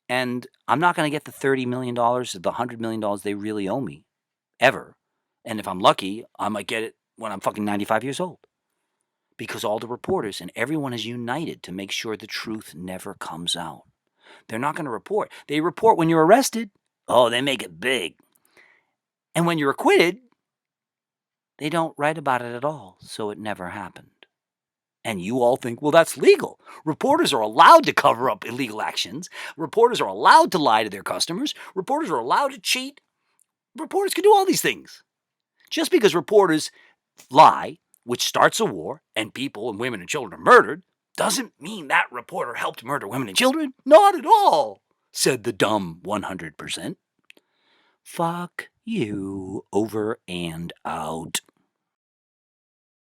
And I'm not going to get the $30 million or the $100 million they really owe me, ever. And if I'm lucky, I might get it when I'm fucking 95 years old. Because all the reporters and everyone is united to make sure the truth never comes out. They're not going to report. They report when you're arrested. Oh, they make it big. And when you're acquitted, they don't write about it at all, so it never happened. And you all think, well, that's legal. Reporters are allowed to cover up illegal actions. Reporters are allowed to lie to their customers. Reporters are allowed to cheat. Reporters can do all these things. Just because reporters lie, which starts a war, and people and women and children are murdered, doesn't mean that reporter helped murder women and children. Not at all, said the dumb 100%. Fuck you, over and out.